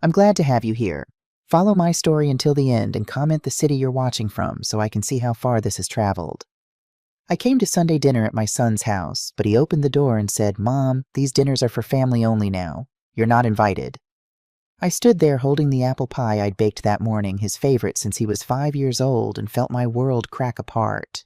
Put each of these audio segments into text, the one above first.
I'm glad to have you here. Follow my story until the end and comment the city you're watching from so I can see how far this has traveled. I came to Sunday dinner at my son's house, but he opened the door and said, "Mom, these dinners are for family only now. You're not invited." I stood there holding the apple pie I'd baked that morning, his favorite since he was 5 years old, and felt my world crack apart.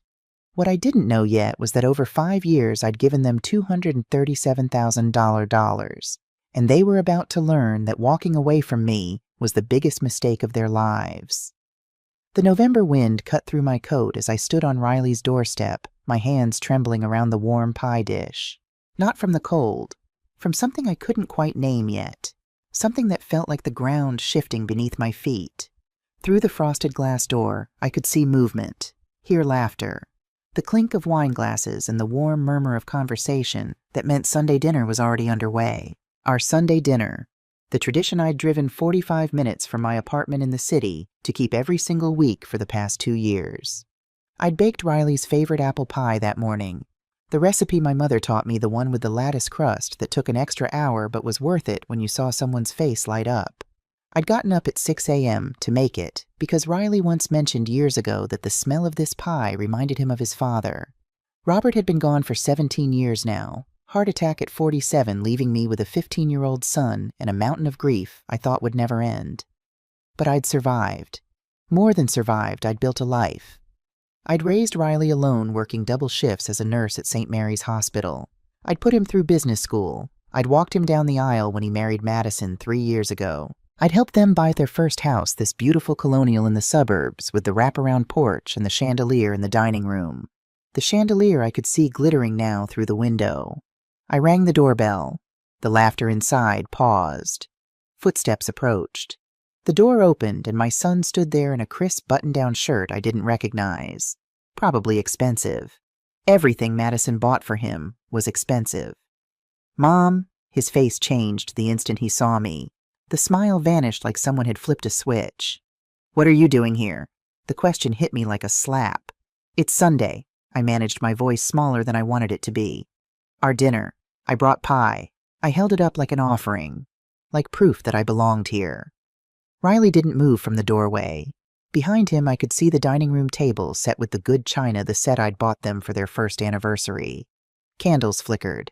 What I didn't know yet was that over 5 years I'd given them $237,000, and they were about to learn that walking away from me was the biggest mistake of their lives. The November wind cut through my coat as I stood on Riley's doorstep, my hands trembling around the warm pie dish. Not from the cold, from something I couldn't quite name yet. Something that felt like the ground shifting beneath my feet. Through the frosted glass door, I could see movement, hear laughter, the clink of wine glasses and the warm murmur of conversation that meant Sunday dinner was already underway. Our Sunday dinner, the tradition I'd driven 45 minutes from my apartment in the city to keep every single week for the past 2 years. I'd baked Riley's favorite apple pie that morning. The recipe my mother taught me, the one with the lattice crust that took an extra hour but was worth it when you saw someone's face light up. I'd gotten up at 6 a.m. to make it because Riley once mentioned years ago that the smell of this pie reminded him of his father. Robert had been gone for 17 years now, heart attack at 47, leaving me with a 15-year-old son and a mountain of grief I thought would never end. But I'd survived. More than survived, I'd built a life. I'd raised Riley alone, working double shifts as a nurse at St. Mary's Hospital. I'd put him through business school. I'd walked him down the aisle when he married Madison 3 years ago. I'd helped them buy their first house, this beautiful colonial in the suburbs, with the wraparound porch and the chandelier in the dining room. The chandelier I could see glittering now through the window. I rang the doorbell. The laughter inside paused. Footsteps approached. The door opened, and my son stood there in a crisp button-down shirt I didn't recognize. Probably expensive. Everything Madison bought for him was expensive. "Mom," his face changed the instant he saw me. The smile vanished like someone had flipped a switch. "What are you doing here?" The question hit me like a slap. "It's Sunday." I managed, my voice smaller than I wanted it to be. "Our dinner. I brought pie." I held it up like an offering, like proof that I belonged here. Riley didn't move from the doorway. Behind him, I could see the dining room table set with the good china, the set I'd bought them for their first anniversary. Candles flickered.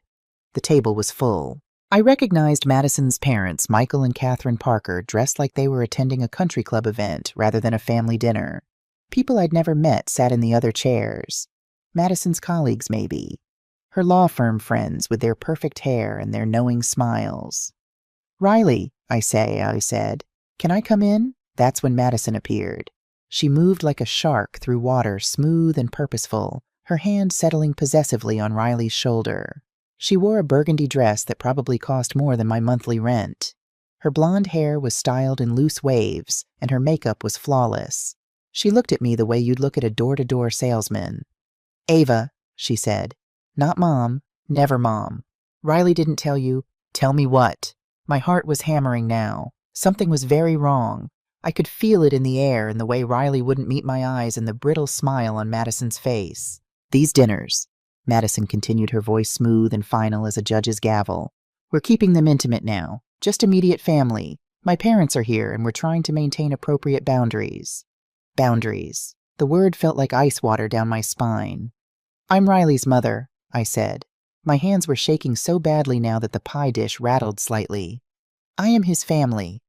The table was full. I recognized Madison's parents, Michael and Catherine Parker, dressed like they were attending a country club event rather than a family dinner. People I'd never met sat in the other chairs. Madison's colleagues, maybe. Her law firm friends with their perfect hair and their knowing smiles. "Riley," I said. "Can I come in?" That's when Madison appeared. She moved like a shark through water, smooth and purposeful, her hand settling possessively on Riley's shoulder. She wore a burgundy dress that probably cost more than my monthly rent. Her blonde hair was styled in loose waves, and her makeup was flawless. She looked at me the way you'd look at a door-to-door salesman. "Ava," she said. "Not Mom. Never Mom. Riley didn't tell you." "Tell me what?" My heart was hammering now. Something was very wrong. I could feel it in the air, in the way Riley wouldn't meet my eyes and the brittle smile on Madison's face. "These dinners," Madison continued, her voice smooth and final as a judge's gavel. "We're keeping them intimate now, just immediate family. My parents are here, and we're trying to maintain appropriate boundaries." Boundaries. The word felt like ice water down my spine. "I'm Riley's mother," I said. My hands were shaking so badly now that the pie dish rattled slightly. "I am his family."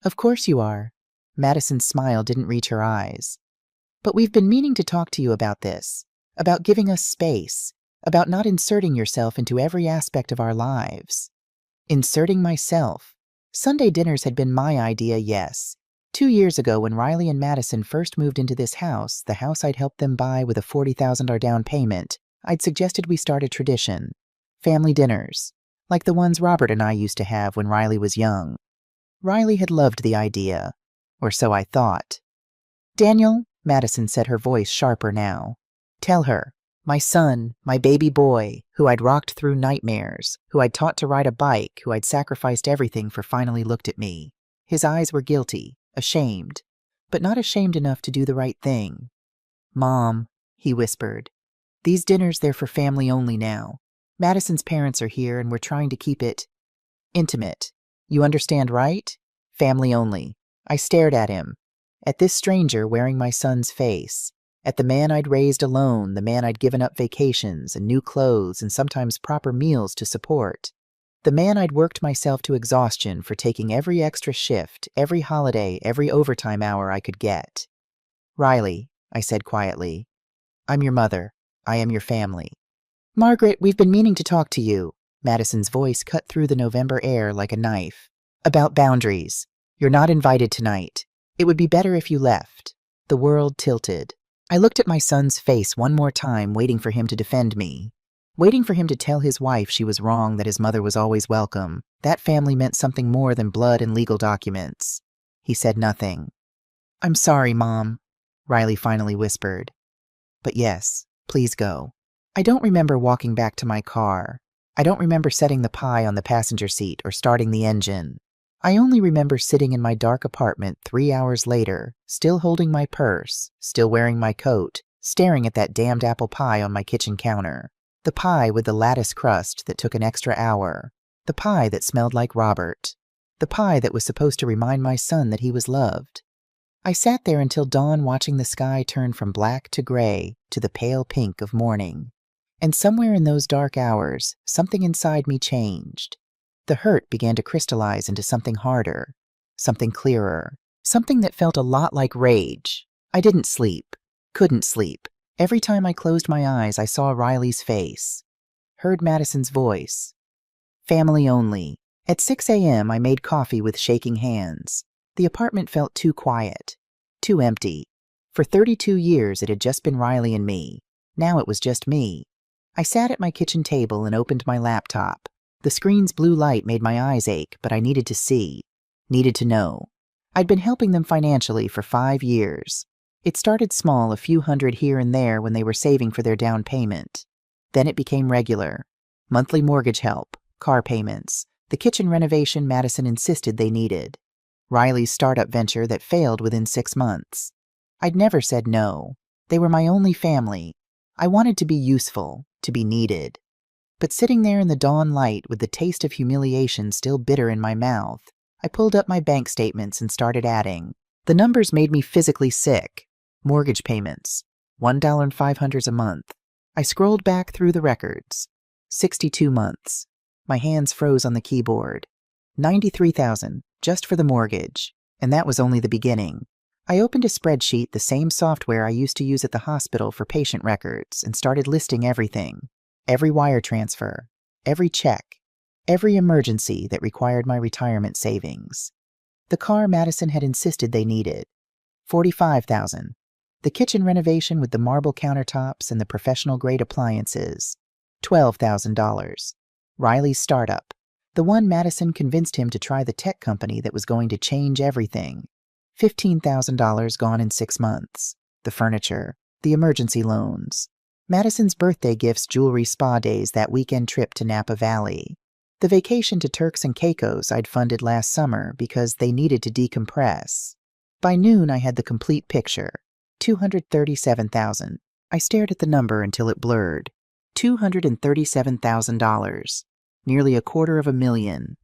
"Of course you are." Madison's smile didn't reach her eyes. "But we've been meaning to talk to you about this, about giving us space, about not inserting yourself into every aspect of our lives." Inserting myself. Sunday dinners had been my idea, yes. 2 years ago, when Riley and Madison first moved into this house, the house I'd helped them buy with a $40,000 down payment, I'd suggested we start a tradition. Family dinners, like the ones Robert and I used to have when Riley was young. Riley had loved the idea, or so I thought. "Daniel," Madison said, her voice sharper now. "Tell her. My son, my baby boy, who I'd rocked through nightmares, who I'd taught to ride a bike, who I'd sacrificed everything for, finally looked at me. His eyes were guilty, ashamed, but not ashamed enough to do the right thing. "Mom," he whispered, "these dinners, they're for family only now. Madison's parents are here, and we're trying to keep it intimate. You understand, right? Family only. I stared at him. At this stranger wearing my son's face. At the man I'd raised alone, the man I'd given up vacations and new clothes and sometimes proper meals to support. The man I'd worked myself to exhaustion for taking every extra shift, every holiday, every overtime hour I could get. Riley, I said quietly, I'm your mother. I am your family. Margaret, we've been meaning to talk to you. Madison's voice cut through the November air like a knife. About boundaries. You're not invited tonight. It would be better if you left. The world tilted. I looked at my son's face one more time, waiting for him to defend me. Waiting for him to tell his wife she was wrong, that his mother was always welcome. That family meant something more than blood and legal documents. He said nothing. I'm sorry, Mom, Riley finally whispered. But yes, please go. I don't remember walking back to my car. I don't remember setting the pie on the passenger seat or starting the engine. I only remember sitting in my dark apartment 3 hours later, still holding my purse, still wearing my coat, staring at that damned apple pie on my kitchen counter. The pie with the lattice crust that took an extra hour. The pie that smelled like Robert. The pie that was supposed to remind my son that he was loved. I sat there until dawn, watching the sky turn from black to gray to the pale pink of morning. And somewhere in those dark hours, something inside me changed. The hurt began to crystallize into something harder, something clearer, something that felt a lot like rage. I didn't sleep, couldn't sleep. Every time I closed my eyes, I saw Riley's face, heard Madison's voice. Family only. At 6 a.m., I made coffee with shaking hands. The apartment felt too quiet, too empty. For 32 years, it had just been Riley and me. Now it was just me. I sat at my kitchen table and opened my laptop. The screen's blue light made my eyes ache, but I needed to see, needed to know. I'd been helping them financially for 5 years. It started small, a few hundred here and there when they were saving for their down payment. Then it became regular. Monthly mortgage help, car payments, the kitchen renovation Madison insisted they needed. Riley's startup venture that failed within 6 months. I'd never said no. They were my only family. I wanted to be useful, to be needed. But sitting there in the dawn light with the taste of humiliation still bitter in my mouth, I pulled up my bank statements and started adding. The numbers made me physically sick. Mortgage payments, $1.05 a month. I scrolled back through the records. 62 months. My hands froze on the keyboard. $93,000 just for the mortgage. And that was only the beginning. I opened a spreadsheet, the same software I used to use at the hospital for patient records, and started listing everything. Every wire transfer, every check, every emergency that required my retirement savings. The car Madison had insisted they needed. $45,000. The kitchen renovation with the marble countertops and the professional-grade appliances. $12,000. Riley's startup. The one Madison convinced him to try, the tech company that was going to change everything. $15,000 gone in 6 months. The furniture, the emergency loans. Madison's birthday gifts, jewelry, spa days, that weekend trip to Napa Valley. The vacation to Turks and Caicos I'd funded last summer because they needed to decompress. By noon, I had the complete picture. $237,000. I stared at the number until it blurred. $237,000. Nearly $250,000.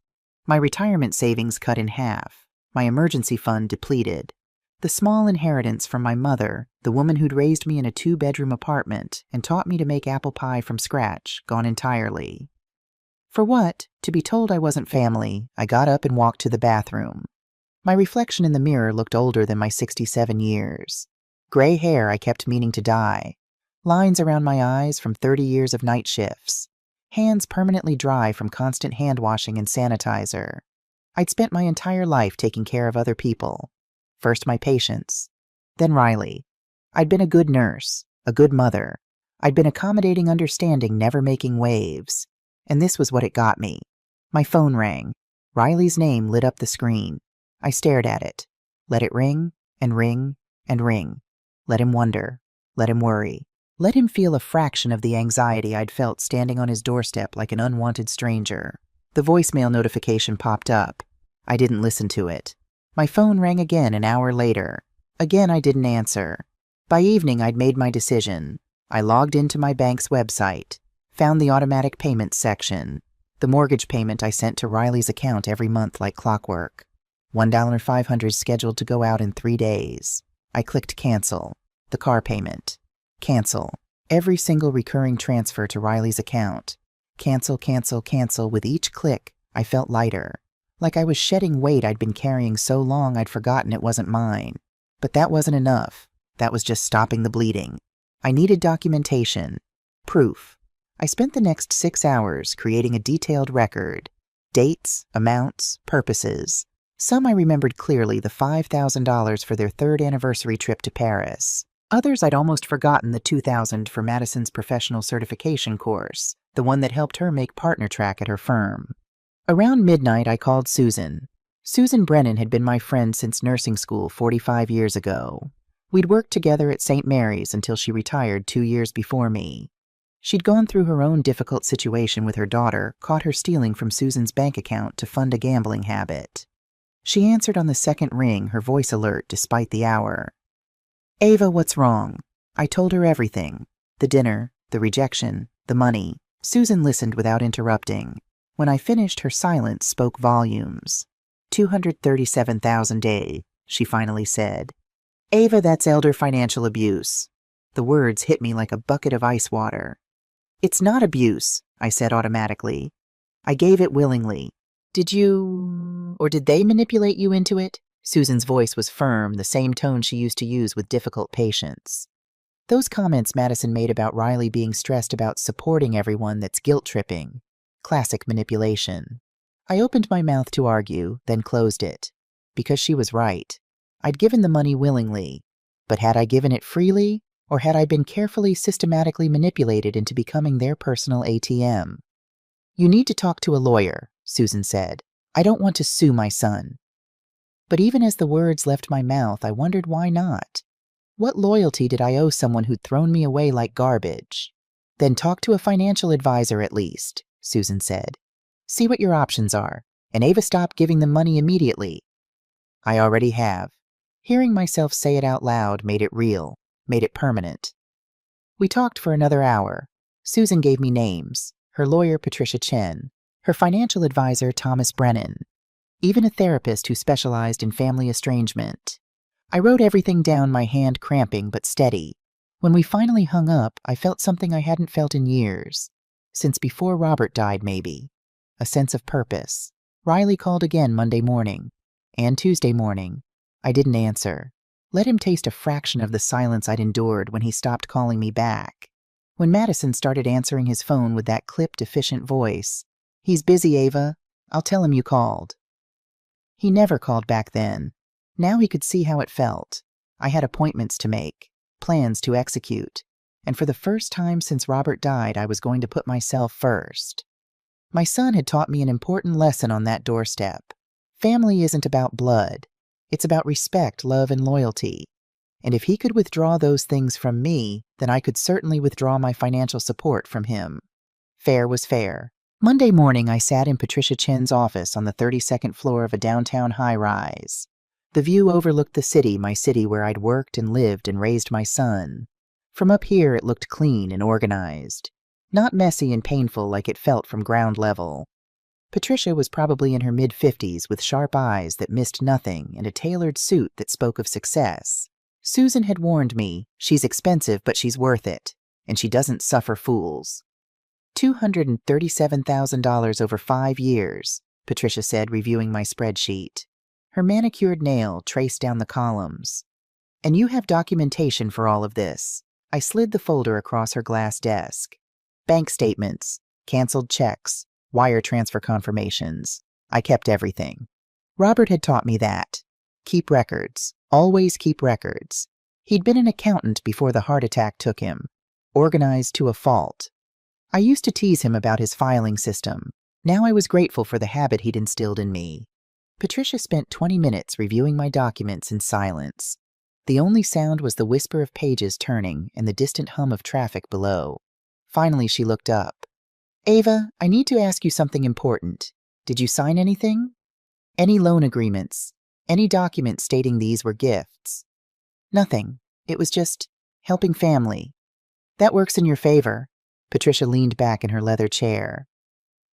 My retirement savings cut in half. My emergency fund depleted. The small inheritance from my mother, the woman who'd raised me in a 2-bedroom apartment and taught me to make apple pie from scratch, gone entirely. For what? To be told I wasn't family, I got up and walked to the bathroom. My reflection in the mirror looked older than my 67 years. Gray hair I kept meaning to dye. Lines around my eyes from 30 years of night shifts. Hands permanently dry from constant hand washing and sanitizer. I'd spent my entire life taking care of other people. First my patients, then Riley. I'd been a good nurse, a good mother. I'd been accommodating, understanding, never making waves. And this was what it got me. My phone rang. Riley's name lit up the screen. I stared at it. Let it ring and ring and ring. Let him wonder. Let him worry. Let him feel a fraction of the anxiety I'd felt standing on his doorstep like an unwanted stranger. The voicemail notification popped up. I didn't listen to it. My phone rang again an hour later. Again I didn't answer. By evening I'd made my decision. I logged into my bank's website, found the automatic payments section, the mortgage payment I sent to Riley's account every month like clockwork. $1.500 scheduled to go out in 3 days. I clicked cancel. The car payment. Cancel. Every single recurring transfer to Riley's account. Cancel, cancel, cancel. With each click, I felt lighter. Like I was shedding weight I'd been carrying so long I'd forgotten it wasn't mine. But that wasn't enough. That was just stopping the bleeding. I needed documentation. Proof. I spent the next 6 hours creating a detailed record. Dates, amounts, purposes. Some I remembered clearly, the $5,000 for their 3rd anniversary trip to Paris. Others I'd almost forgotten, the $2,000 for Madison's professional certification course, the one that helped her make partner track at her firm. Around midnight, I called Susan. Susan Brennan had been my friend since nursing school 45 years ago. We'd worked together at St. Mary's until she retired 2 years before me. She'd gone through her own difficult situation with her daughter, caught her stealing from Susan's bank account to fund a gambling habit. She answered on the second ring, her voice alert despite the hour. "Ava, what's wrong?" I told her everything. The dinner, the rejection, the money. Susan listened without interrupting. When I finished, her silence spoke volumes. $237,000, she finally said. "Ava, that's elder financial abuse." The words hit me like a bucket of ice water. "It's not abuse," I said automatically. "I gave it willingly." "Did you, or did they manipulate you into it?" Susan's voice was firm, the same tone she used to use with difficult patients. Those comments Madison made about Riley being stressed about supporting everyone, that's guilt-tripping. Classic manipulation. I opened my mouth to argue, then closed it. Because she was right. I'd given the money willingly. But had I given it freely, or had I been carefully, systematically manipulated into becoming their personal ATM? "You need to talk to a lawyer," Susan said. "I don't want to sue my son." But even as the words left my mouth, I wondered why not. What loyalty did I owe someone who'd thrown me away like garbage? "Then talk to a financial advisor at least," Susan said. "See what your options are, and Ava, stop giving them money immediately." "I already have." Hearing myself say it out loud made it real, made it permanent. We talked for another hour. Susan gave me names. Her lawyer, Patricia Chen. Her financial advisor, Thomas Brennan. Even a therapist who specialized in family estrangement. I wrote everything down, my hand cramping but steady. When we finally hung up, I felt something I hadn't felt in years. Since before Robert died, maybe. A sense of purpose. Riley called again Monday morning. And Tuesday morning. I didn't answer. Let him taste a fraction of the silence I'd endured when he stopped calling me back. When Madison started answering his phone with that clipped, efficient voice. "He's busy, Ava. I'll tell him you called." He never called back then. Now he could see how it felt. I had appointments to make, plans to execute, and for the first time since Robert died, I was going to put myself first. My son had taught me an important lesson on that doorstep. Family isn't about blood. It's about respect, love, and loyalty. And if he could withdraw those things from me, then I could certainly withdraw my financial support from him. Fair was fair. Monday morning, I sat in Patricia Chen's office on the 32nd floor of a downtown high-rise. The view overlooked the city, my city where I'd worked and lived and raised my son. From up here, it looked clean and organized. Not messy and painful like it felt from ground level. Patricia was probably in her mid-50s with sharp eyes that missed nothing and a tailored suit that spoke of success. Susan had warned me, she's expensive but she's worth it, and she doesn't suffer fools. $237,000 over 5 years, Patricia said, reviewing my spreadsheet. Her manicured nail traced down the columns. "And you have documentation for all of this." I slid the folder across her glass desk. Bank statements, canceled checks, wire transfer confirmations. I kept everything. Robert had taught me that. Keep records. Always keep records. He'd been an accountant before the heart attack took him. Organized to a fault. I used to tease him about his filing system. Now I was grateful for the habit he'd instilled in me. Patricia spent 20 minutes reviewing my documents in silence. The only sound was the whisper of pages turning and the distant hum of traffic below. Finally, she looked up. "Ava, I need to ask you something important. Did you sign anything? Any loan agreements? Any documents stating these were gifts?" "Nothing. It was just helping family." "That works in your favor." Patricia leaned back in her leather chair.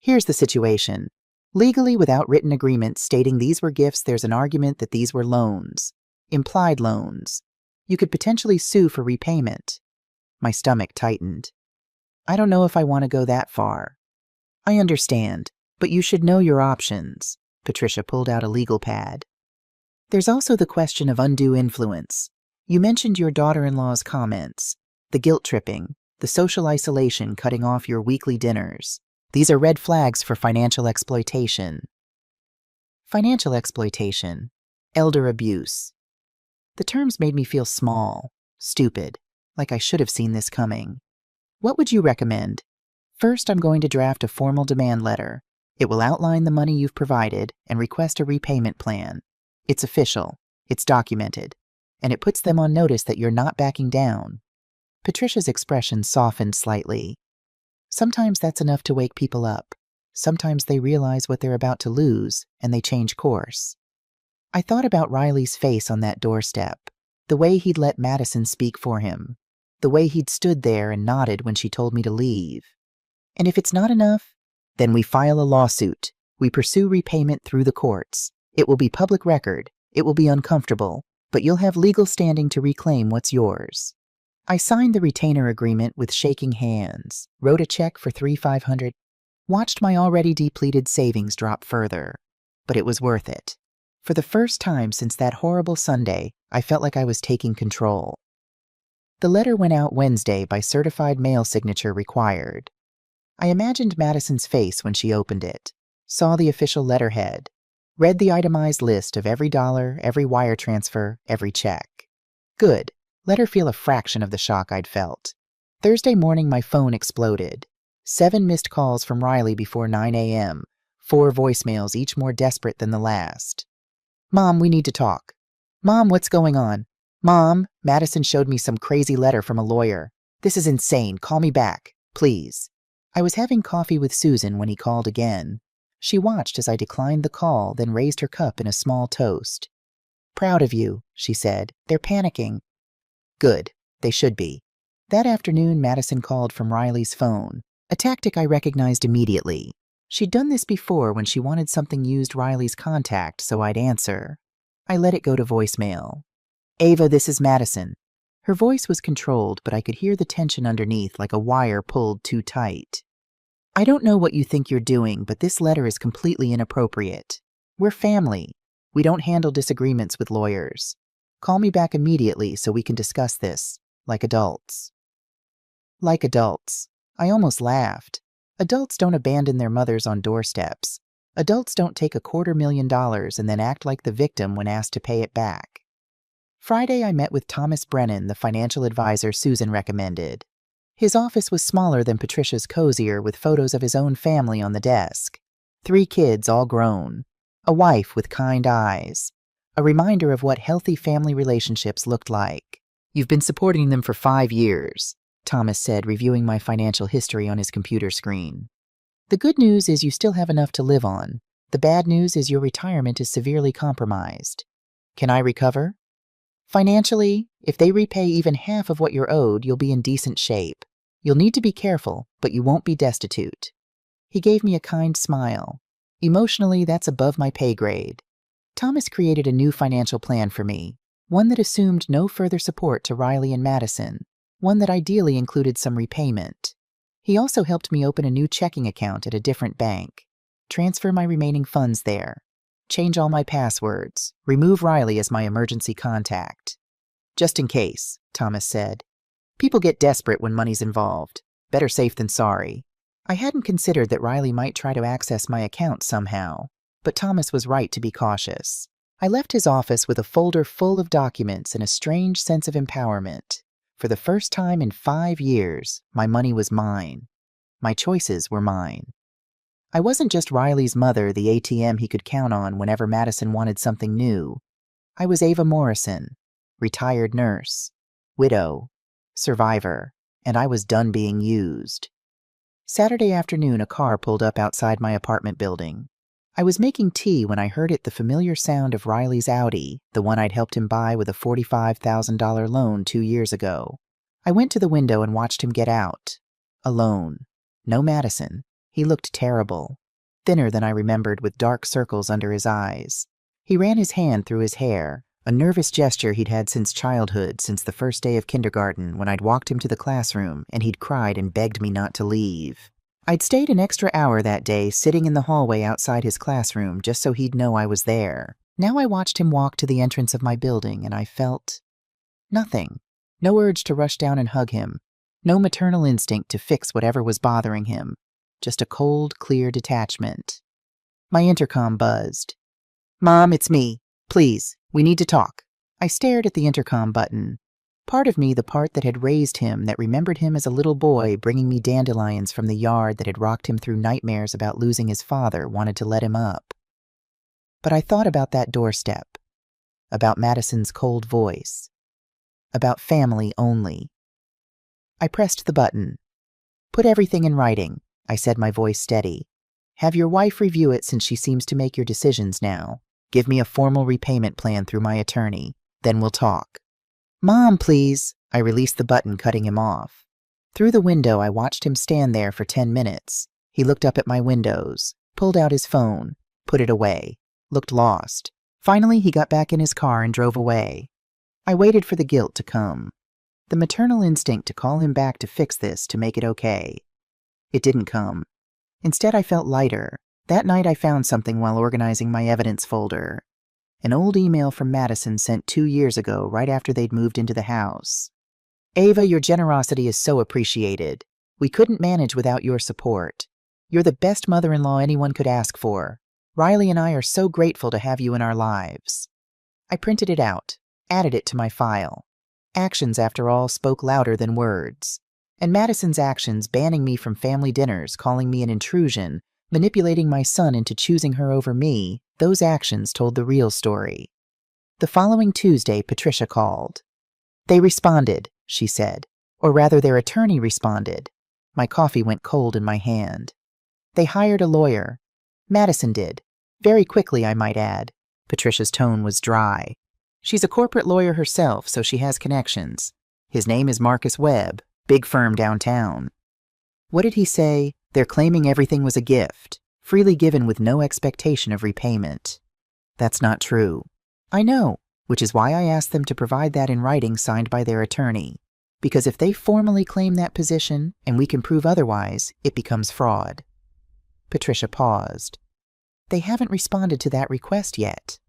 "Here's the situation. Legally, without written agreement stating these were gifts, there's an argument that these were loans. Implied loans. You could potentially sue for repayment. My stomach tightened. I don't know if I want to go that far. I understand, but you should know your options. Patricia pulled out a legal pad. There's also the question of undue influence. You mentioned your daughter-in-law's comments, the guilt tripping, the social isolation cutting off your weekly dinners. These are red flags for financial exploitation. Financial exploitation. Elder abuse. The terms made me feel small, stupid, like I should have seen this coming. What would you recommend? First, I'm going to draft a formal demand letter. It will outline the money you've provided and request a repayment plan. It's official, it's documented, and it puts them on notice that you're not backing down. Patricia's expression softened slightly. Sometimes that's enough to wake people up. Sometimes they realize what they're about to lose, and they change course. I thought about Riley's face on that doorstep, the way he'd let Madison speak for him, the way he'd stood there and nodded when she told me to leave. And if it's not enough, then we file a lawsuit. We pursue repayment through the courts. It will be public record. It will be uncomfortable, but you'll have legal standing to reclaim what's yours. I signed the retainer agreement with shaking hands, wrote a check for $3,500, watched my already depleted savings drop further. But it was worth it. For the first time since that horrible Sunday, I felt like I was taking control. The letter went out Wednesday by certified mail signature required. I imagined Madison's face when she opened it, saw the official letterhead, read the itemized list of every dollar, every wire transfer, every check. Good. Let her feel a fraction of the shock I'd felt. Thursday morning, my phone exploded. 7 missed calls from Riley before 9 a.m., 4 voicemails, each more desperate than the last. Mom, we need to talk. Mom, what's going on? Mom, Madison showed me some crazy letter from a lawyer. This is insane. Call me back, please. I was having coffee with Susan when he called again. She watched as I declined the call, then raised her cup in a small toast. Proud of you, she said. They're panicking. Good. They should be. That afternoon, Madison called from Riley's phone, a tactic I recognized immediately. She'd done this before when she wanted something used Riley's contact, so I'd answer. I let it go to voicemail. Ava, this is Madison. Her voice was controlled, but I could hear the tension underneath like a wire pulled too tight. I don't know what you think you're doing, but this letter is completely inappropriate. We're family. We don't handle disagreements with lawyers. Call me back immediately so we can discuss this, like adults. Like adults. I almost laughed. Adults don't abandon their mothers on doorsteps. Adults don't take $250,000 and then act like the victim when asked to pay it back. Friday, I met with Thomas Brennan, the financial advisor Susan recommended. His office was smaller than Patricia's, cozier, with photos of his own family on the desk. 3 kids, all grown. A wife with kind eyes. A reminder of what healthy family relationships looked like. You've been supporting them for 5 years, Thomas said, reviewing my financial history on his computer screen. The good news is you still have enough to live on. The bad news is your retirement is severely compromised. Can I recover? Financially, if they repay even half of what you're owed, you'll be in decent shape. You'll need to be careful, but you won't be destitute. He gave me a kind smile. Emotionally, that's above my pay grade. Thomas created a new financial plan for me, one that assumed no further support to Riley and Madison, one that ideally included some repayment. He also helped me open a new checking account at a different bank, transfer my remaining funds there, change all my passwords, remove Riley as my emergency contact. Just in case, Thomas said. People get desperate when money's involved. Better safe than sorry. I hadn't considered that Riley might try to access my account somehow, but Thomas was right to be cautious. I left his office with a folder full of documents and a strange sense of empowerment. For the first time in 5 years, my money was mine. My choices were mine. I wasn't just Riley's mother, the ATM he could count on whenever Madison wanted something new. I was Ava Morrison, retired nurse, widow, survivor, and I was done being used. Saturday afternoon, a car pulled up outside my apartment building. I was making tea when I heard the familiar sound of Riley's Audi, the one I'd helped him buy with a $45,000 loan 2 years ago. I went to the window and watched him get out. Alone. No Madison. He looked terrible. thinner than I remembered with dark circles under his eyes. He ran his hand through his hair, a nervous gesture he'd had since childhood, since the first day of kindergarten when I'd walked him to the classroom and he'd cried and begged me not to leave. I'd stayed an extra hour that day sitting in the hallway outside his classroom just so he'd know I was there. Now I watched him walk to the entrance of my building and I felt nothing. No urge to rush down and hug him. No maternal instinct to fix whatever was bothering him. Just a cold, clear detachment. My intercom buzzed. "Mom, it's me. Please, we need to talk." I stared at the intercom button. Part of me, the part that had raised him, that remembered him as a little boy bringing me dandelions from the yard that had rocked him through nightmares about losing his father, wanted to let him up. But I thought about that doorstep, about Madison's cold voice, about family only. I pressed the button. "Put everything in writing," I said, my voice steady. "Have your wife review it since she seems to make your decisions now. Give me a formal repayment plan through my attorney. Then we'll talk." "Mom, please." I released the button, cutting him off. Through the window, I watched him stand there for 10 minutes. He looked up at my windows, pulled out his phone, put it away, looked lost. Finally, he got back in his car and drove away. I waited for the guilt to come. The maternal instinct to call him back to fix this, to make it okay. It didn't come. Instead, I felt lighter. That night, I found something while organizing my evidence folder. An old email from Madison sent 2 years ago, right after they'd moved into the house. "Ava, your generosity is so appreciated. We couldn't manage without your support. You're the best mother-in-law anyone could ask for. Riley and I are so grateful to have you in our lives." I printed it out, added it to my file. Actions, after all, spoke louder than words. And Madison's actions, banning me from family dinners, calling me an intrusion, manipulating my son into choosing her over me, those actions told the real story. The following Tuesday, Patricia called. "They responded," she said. Or rather, their attorney responded. My coffee went cold in my hand. "They hired a lawyer." Madison did. Very quickly, I might add. Patricia's tone was dry. "She's a corporate lawyer herself, so she has connections. His name is Marcus Webb, big firm downtown." What did he say? "They're claiming everything was a gift, freely given with no expectation of repayment." That's not true. I know, which is why I asked them to provide that in writing signed by their attorney. Because if they formally claim that position, and we can prove otherwise, it becomes fraud. Patricia paused. "They haven't responded to that request yet."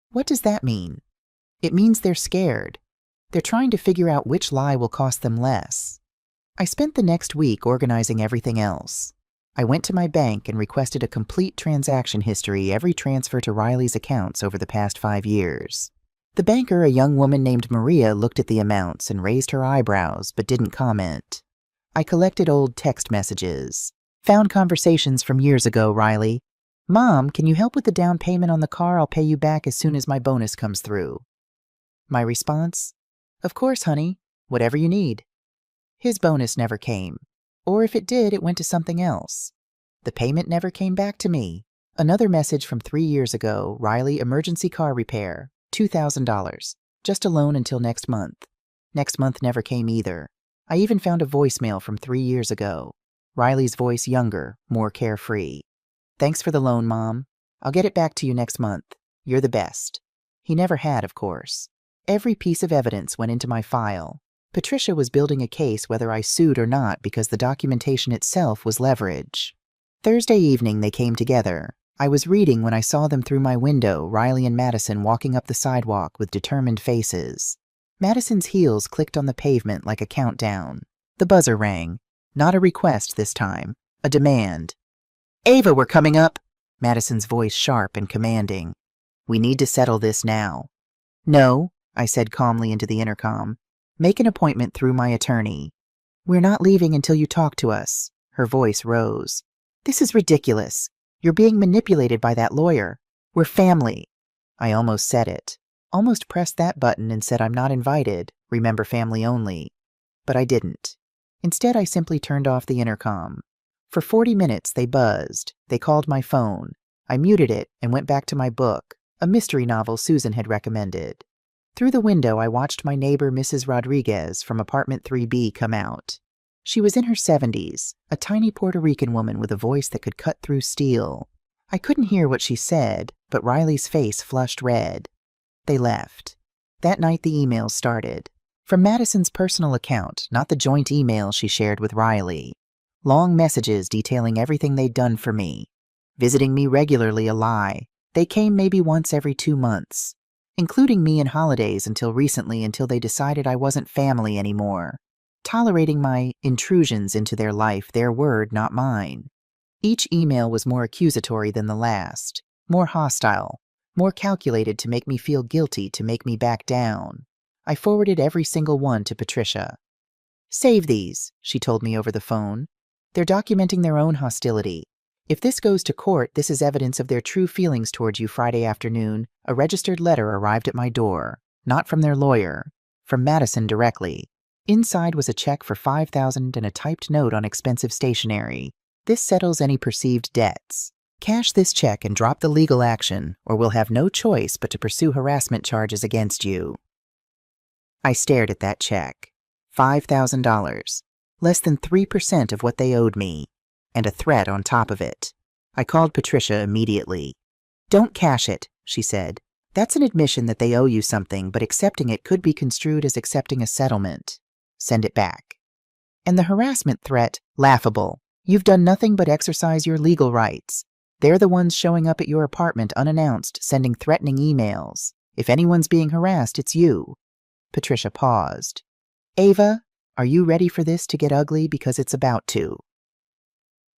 What does that mean? It means they're scared. They're trying to figure out which lie will cost them less. I spent the next week organizing everything else. I went to my bank and requested a complete transaction history, every transfer to Riley's accounts over the past 5 years. The banker, a young woman named Maria, looked at the amounts and raised her eyebrows but didn't comment. I collected old text messages. "Found conversations from years ago, Riley. Mom, can you help with the down payment on the car? I'll pay you back as soon as my bonus comes through." My response? "Of course, honey. Whatever you need." His bonus never came. Or if it did, it went to something else. The payment never came back to me. Another message from 3 years ago, "Riley, emergency car repair, $2,000. Just a loan until next month." Next month never came either. I even found a voicemail from 3 years ago. Riley's voice, younger, more carefree. "Thanks for the loan, Mom. I'll get it back to you next month. You're the best." He never had, of course. Every piece of evidence went into my file. Patricia was building a case whether I sued or not because the documentation itself was leverage. Thursday evening they came together. I was reading when I saw them through my window, Riley and Madison walking up the sidewalk with determined faces. Madison's heels clicked on the pavement like a countdown. The buzzer rang. Not a request this time. A demand. "Ava, we're coming up." Madison's voice sharp and commanding. "We need to settle this now." "No," I said calmly into the intercom. "Make an appointment through my attorney." "We're not leaving until you talk to us." Her voice rose. "This is ridiculous. You're being manipulated by that lawyer. We're family." I almost said it. Almost pressed that button and said I'm not invited, remember family only. But I didn't. Instead, I simply turned off the intercom. For 40 minutes, they buzzed. They called my phone. I muted it and went back to my book, a mystery novel Susan had recommended. Through the window, I watched my neighbor, Mrs. Rodriguez, from apartment 3B come out. She was in her 70s, a tiny Puerto Rican woman with a voice that could cut through steel. I couldn't hear what she said, but Riley's face flushed red. They left. That night the emails started. From Madison's personal account, not the joint email she shared with Riley. Long messages detailing everything they'd done for me. Visiting me regularly a lie. They came maybe once every 2 months. Including me in holidays until recently, until they decided I wasn't family anymore. Tolerating my intrusions into their life, their word, not mine. Each email was more accusatory than the last, more hostile, more calculated to make me feel guilty, to make me back down. I forwarded every single one to Patricia. "Save these," she told me over the phone. "They're documenting their own hostility. If this goes to court, this is evidence of their true feelings towards you." Friday afternoon, a registered letter arrived at my door. Not from their lawyer, from Madison directly. Inside was a check for $5,000 and a typed note on expensive stationery. "This settles any perceived debts. Cash this check and drop the legal action, or we'll have no choice but to pursue harassment charges against you." I stared at that check. $5,000. Less than 3% of what they owed me. And a threat on top of it. I called Patricia immediately. "Don't cash it," she said. "That's an admission that they owe you something, but accepting it could be construed as accepting a settlement. Send it back." And the harassment threat, laughable. "You've done nothing but exercise your legal rights. They're the ones showing up at your apartment unannounced, sending threatening emails. If anyone's being harassed, it's you." Patricia paused. "Ava, are you ready for this to get ugly? Because it's about to."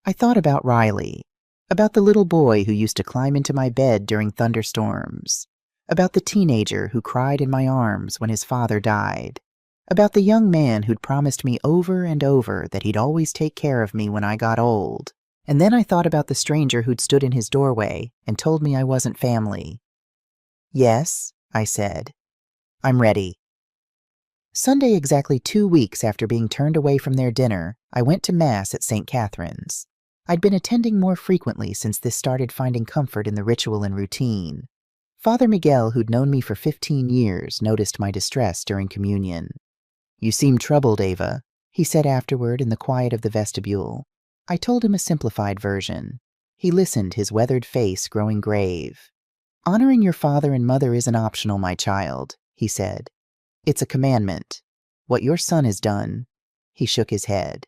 I thought about Riley, about the little boy who used to climb into my bed during thunderstorms, about the teenager who cried in my arms when his father died, about the young man who'd promised me over and over that he'd always take care of me when I got old. And then I thought about the stranger who'd stood in his doorway and told me I wasn't family. "Yes," I said. "I'm ready." Sunday, exactly 2 weeks after being turned away from their dinner, I went to Mass at St. Catherine's. I'd been attending more frequently since this started finding comfort in the ritual and routine. Father Miguel, who'd known me for 15 years, noticed my distress during communion. "You seem troubled, Ava," he said afterward in the quiet of the vestibule. I told him a simplified version. He listened, his weathered face growing grave. "Honoring your father and mother isn't optional, my child," he said. "It's a commandment. What your son has done," he shook his head.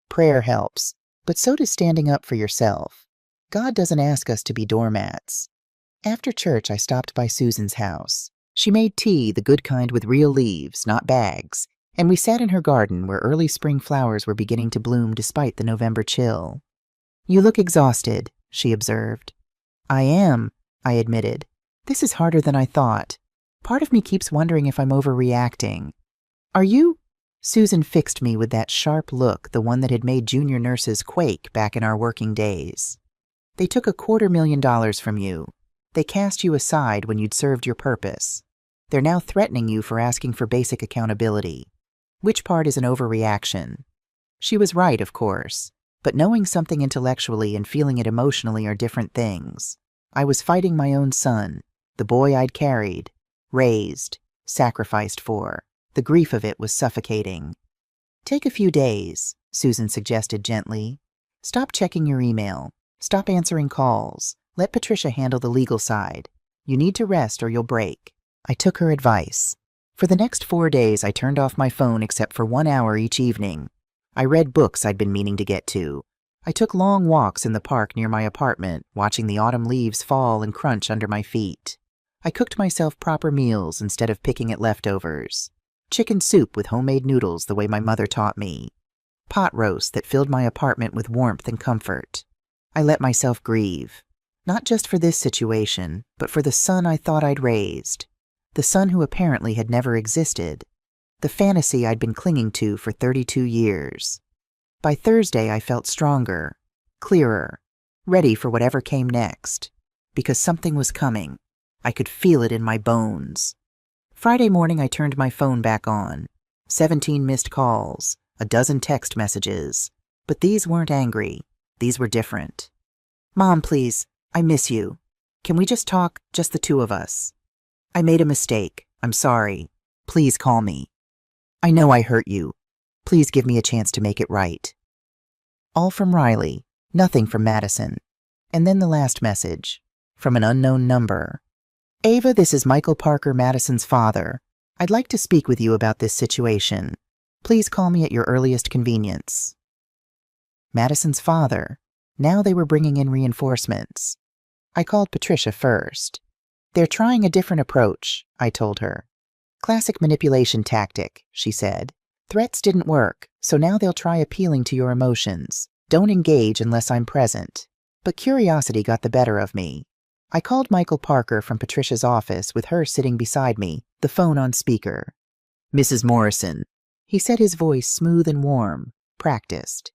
"Prayer helps, but so does standing up for yourself. God doesn't ask us to be doormats." After church, I stopped by Susan's house. She made tea, the good kind with real leaves, not bags, and we sat in her garden where early spring flowers were beginning to bloom despite the November chill. "You look exhausted," she observed. "I am," I admitted. "This is harder than I thought. Part of me keeps wondering if I'm overreacting." "Are you?" Susan fixed me with that sharp look, the one that had made junior nurses quake back in our working days. "They took $250,000 from you. They cast you aside when you'd served your purpose. They're now threatening you for asking for basic accountability. Which part is an overreaction?" She was right, of course, but knowing something intellectually and feeling it emotionally are different things. I was fighting my own son, the boy I'd carried, raised, sacrificed for. The grief of it was suffocating. "Take a few days," Susan suggested gently. "Stop checking your email. Stop answering calls. Let Patricia handle the legal side. You need to rest or you'll break." I took her advice. For the next 4 days, I turned off my phone except for 1 hour each evening. I read books I'd been meaning to get to. I took long walks in the park near my apartment, watching the autumn leaves fall and crunch under my feet. I cooked myself proper meals instead of picking at leftovers. Chicken soup with homemade noodles the way my mother taught me. Pot roast that filled my apartment with warmth and comfort. I let myself grieve. Not just for this situation, but for the son I thought I'd raised. The son who apparently had never existed. The fantasy I'd been clinging to for 32 years. By Thursday, I felt stronger, clearer, ready for whatever came next. Because something was coming. I could feel it in my bones. Friday morning, I turned my phone back on. 17 missed calls, a dozen text messages. But these weren't angry. These were different. "Mom, please, I miss you. Can we just talk, just the two of us? I made a mistake. I'm sorry. Please call me. I know I hurt you. Please give me a chance to make it right." All from Riley, nothing from Madison. And then the last message, from an unknown number. Ava, this is Michael Parker, Madison's father. I'd like to speak with you about this situation. Please call me at your earliest convenience. Madison's father. Now they were bringing in reinforcements. I called Patricia first. They're trying a different approach, I told her. Classic manipulation tactic, she said. Threats didn't work, so now they'll try appealing to your emotions. Don't engage unless I'm present. But curiosity got the better of me. I called Michael Parker from Patricia's office with her sitting beside me, the phone on speaker. Mrs. Morrison. He said, his voice smooth and warm, practiced.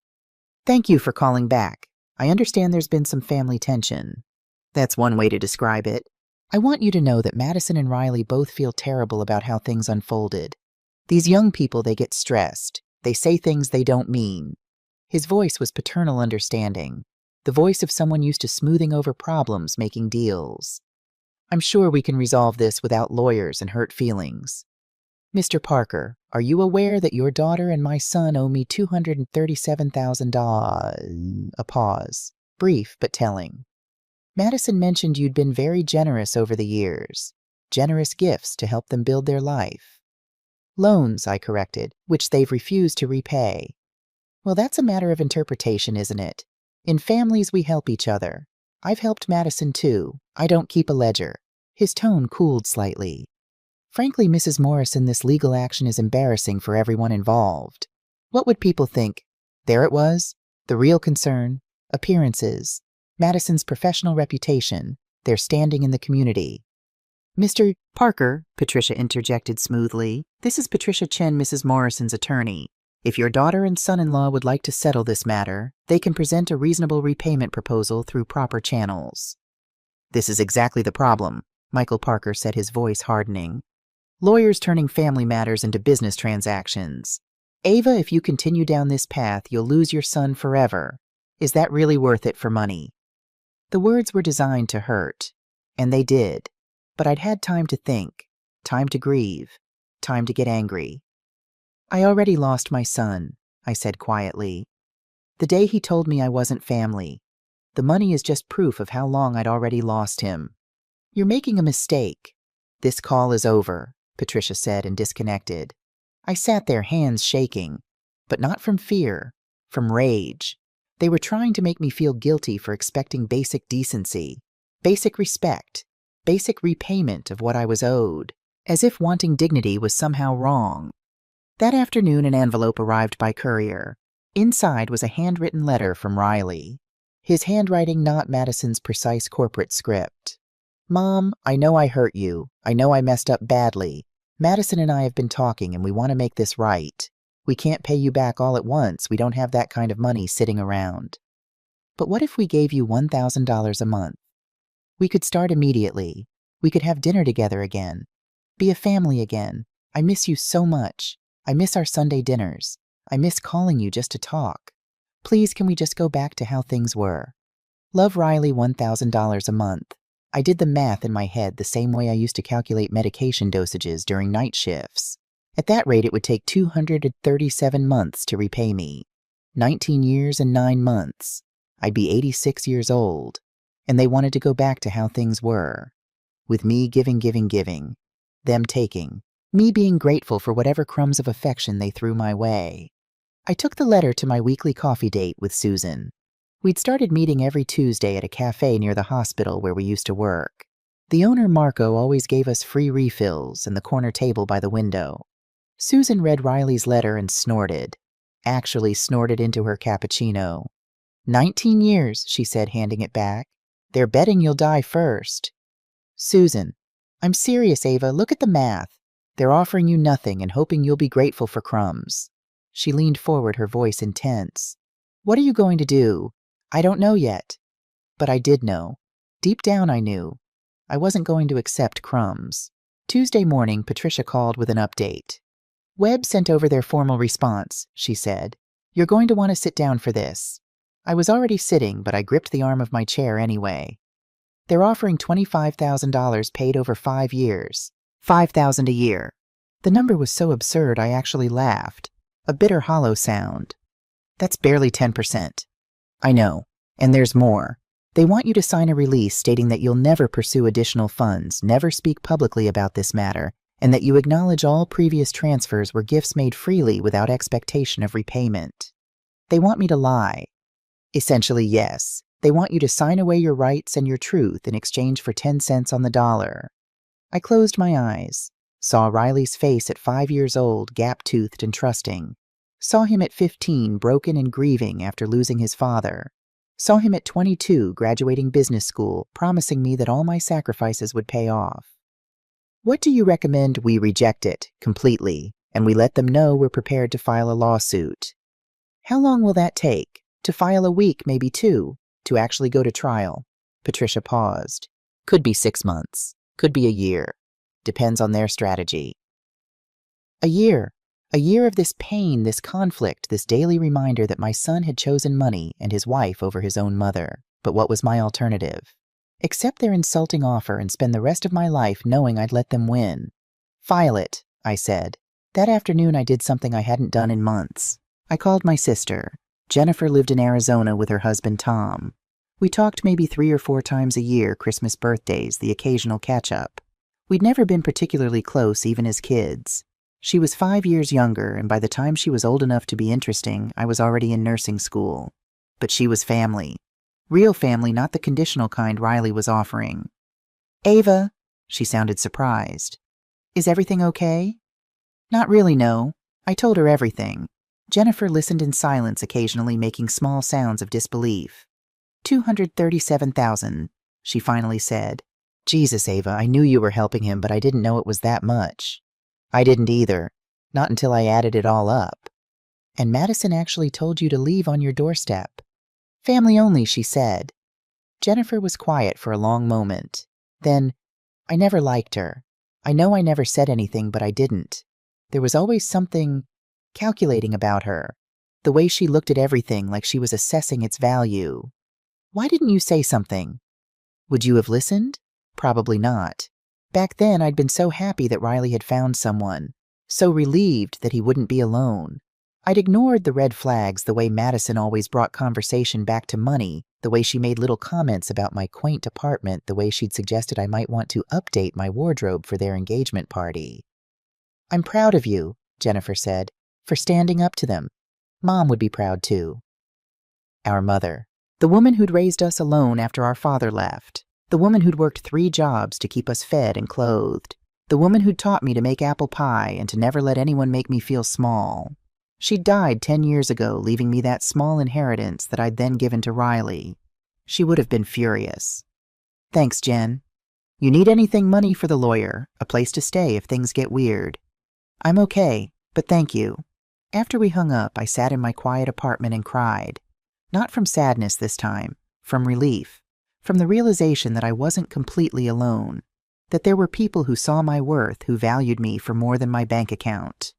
Thank you for calling back. I understand there's been some family tension. That's one way to describe it. I want you to know that Madison and Riley both feel terrible about how things unfolded. These young people, they get stressed. They say things they don't mean. His voice was paternal understanding, the voice of someone used to smoothing over problems, making deals. I'm sure we can resolve this without lawyers and hurt feelings. Mr. Parker, are you aware that your daughter and my son owe me $237,000? A pause, brief but telling. Madison mentioned you'd been very generous over the years, generous gifts to help them build their life. Loans, I corrected, which they've refused to repay. Well, that's a matter of interpretation, isn't it? In families, we help each other. I've helped Madison, too. I don't keep a ledger. His tone cooled slightly. Frankly, Mrs. Morrison, this legal action is embarrassing for everyone involved. What would people think? There it was. The real concern. Appearances. Madison's professional reputation. Their standing in the community. Mr. Parker, Patricia interjected smoothly, this is Patricia Chen, Mrs. Morrison's attorney. If your daughter and son-in-law would like to settle this matter, they can present a reasonable repayment proposal through proper channels. This is exactly the problem, Michael Parker said, his voice hardening. Lawyers turning family matters into business transactions. Ava, if you continue down this path, you'll lose your son forever. Is that really worth it for money? The words were designed to hurt, and they did. But I'd had time to think, time to grieve, time to get angry. I already lost my son, I said quietly. The day he told me I wasn't family. The money is just proof of how long I'd already lost him. You're making a mistake. This call is over, Patricia said and disconnected. I sat there, hands shaking, but not from fear, from rage. They were trying to make me feel guilty for expecting basic decency, basic respect, basic repayment of what I was owed, as if wanting dignity was somehow wrong. That afternoon, an envelope arrived by courier. Inside was a handwritten letter from Riley. His handwriting not Madison's precise corporate script. Mom, I know I hurt you. I know I messed up badly. Madison and I have been talking and we want to make this right. We can't pay you back all at once. We don't have that kind of money sitting around. But what if we gave you $1,000 a month? We could start immediately. We could have dinner together again. Be a family again. I miss you so much. I miss our Sunday dinners. I miss calling you just to talk. Please, can we just go back to how things were? Love, Riley, $1,000 a month. I did the math in my head the same way I used to calculate medication dosages during night shifts. At that rate, it would take 237 months to repay me. 19 years and 9 months. I'd be 86 years old. And they wanted to go back to how things were. With me giving, them taking, me being grateful for whatever crumbs of affection they threw my way. I took the letter to my weekly coffee date with Susan. We'd started meeting every Tuesday at a cafe near the hospital where we used to work. The owner, Marco, always gave us free refills and the corner table by the window. Susan read Riley's letter and snorted. Actually snorted into her cappuccino. 19 years, she said, handing it back. They're betting you'll die first. Susan, I'm serious, Ava. Look at the math. They're offering you nothing and hoping you'll be grateful for crumbs. She leaned forward, her voice intense. What are you going to do? I don't know yet. But I did know. Deep down I knew. I wasn't going to accept crumbs. Tuesday morning, Patricia called with an update. Webb sent over their formal response, she said. You're going to want to sit down for this. I was already sitting, but I gripped the arm of my chair anyway. They're offering $25,000 paid over 5 years. $5,000 a year. The number was so absurd I actually laughed. A bitter, hollow sound. That's barely 10%. I know. And there's more. They want you to sign a release stating that you'll never pursue additional funds, never speak publicly about this matter, and that you acknowledge all previous transfers were gifts made freely without expectation of repayment. They want me to lie. Essentially, yes. They want you to sign away your rights and your truth in exchange for 10 cents on the dollar. I closed my eyes, saw Riley's face at 5 years old, gap-toothed and trusting, saw him at 15, broken and grieving after losing his father, saw him at 22, graduating business school, promising me that all my sacrifices would pay off. What do you recommend we reject it completely, and we let them know we're prepared to file a lawsuit? How long will that take? To file a week, maybe 2, to actually go to trial? Patricia paused. Could be 6 months. Could be a year. Depends on their strategy. A year. A year of this pain, this conflict, this daily reminder that my son had chosen money and his wife over his own mother. But what was my alternative? Accept their insulting offer and spend the rest of my life knowing I'd let them win. File it, I said. That afternoon I did something I hadn't done in months. I called my sister. Jennifer lived in Arizona with her husband Tom. We talked maybe 3 or 4 times a year, Christmas, birthdays, the occasional catch-up. We'd never been particularly close, even as kids. She was 5 years younger, and by the time she was old enough to be interesting, I was already in nursing school. But she was family. Real family, not the conditional kind Riley was offering. Ava, she sounded surprised. Is everything okay? Not really, no. I told her everything. Jennifer listened in silence, occasionally making small sounds of disbelief. 237,000, she finally said. Jesus, Ava, I knew you were helping him, but I didn't know it was that much. I didn't either. Not until I added it all up. And Madison actually told you to leave on your doorstep. Family only, she said. Jennifer was quiet for a long moment. Then, I never liked her. I know I never said anything, but I didn't. There was always something calculating about her. The way she looked at everything like she was assessing its value. Why didn't you say something? Would you have listened? Probably not. Back then, I'd been so happy that Riley had found someone, so relieved that he wouldn't be alone. I'd ignored the red flags, the way Madison always brought conversation back to money, the way she made little comments about my quaint apartment, the way she'd suggested I might want to update my wardrobe for their engagement party. I'm proud of you, Jennifer said, for standing up to them. Mom would be proud too. Our mother. The woman who'd raised us alone after our father left. The woman who'd worked 3 jobs to keep us fed and clothed. The woman who'd taught me to make apple pie and to never let anyone make me feel small. She died 10 years ago, leaving me that small inheritance that I'd then given to Riley. She would have been furious. Thanks, Jen. You need anything, money for the lawyer, a place to stay if things get weird. I'm okay, but thank you. After we hung up, I sat in my quiet apartment and cried. Not from sadness this time, from relief. From the realization that I wasn't completely alone, that there were people who saw my worth, who valued me for more than my bank account.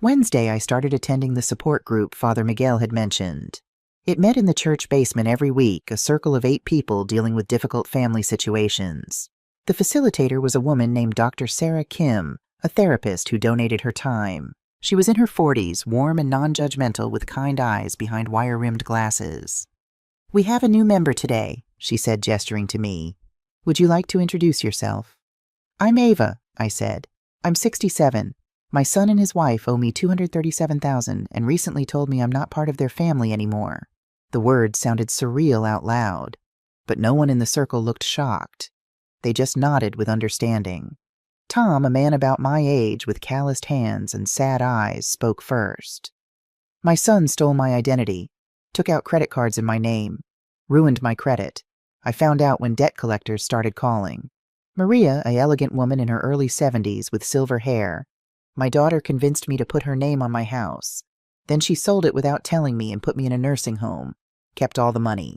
Wednesday, I started attending the support group Father Miguel had mentioned. It met in the church basement every week, a circle of 8 people dealing with difficult family situations. The facilitator was a woman named Dr. Sarah Kim, a therapist who donated her time. She was in her 40s, warm and non-judgmental with kind eyes behind wire-rimmed glasses. We have a new member today, she said, gesturing to me. Would you like to introduce yourself? I'm Ava, I said. I'm 67. My son and his wife owe me $237,000 and recently told me I'm not part of their family anymore. The words sounded surreal out loud, but no one in the circle looked shocked. They just nodded with understanding. Tom, a man about my age with calloused hands and sad eyes, spoke first. My son stole my identity, took out credit cards in my name, ruined my credit. I found out when debt collectors started calling. Maria, an elegant woman in her early 70s with silver hair. My daughter convinced me to put her name on my house. Then she sold it without telling me and put me in a nursing home. Kept all the money.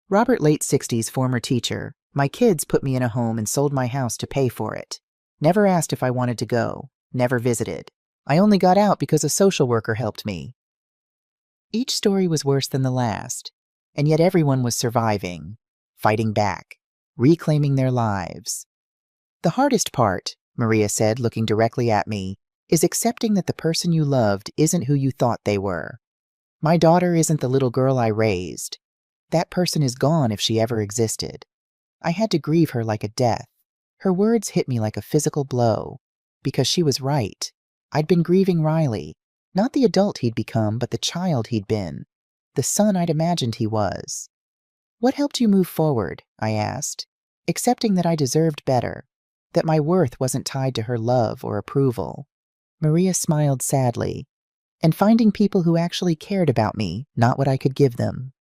Robert, late 60s, former teacher. My kids put me in a home and sold my house to pay for it. Never asked if I wanted to go. Never visited. I only got out because a social worker helped me. Each story was worse than the last, and yet everyone was surviving, fighting back, reclaiming their lives. The hardest part, Maria said, looking directly at me, is accepting that the person you loved isn't who you thought they were. My daughter isn't the little girl I raised. That person is gone if she ever existed. I had to grieve her like a death. Her words hit me like a physical blow. Because she was right. I'd been grieving Riley. Not the adult he'd become, but the child he'd been. The son I'd imagined he was. What helped you move forward? I asked, accepting that I deserved better, that my worth wasn't tied to her love or approval. Maria smiled sadly, and finding people who actually cared about me, not what I could give them.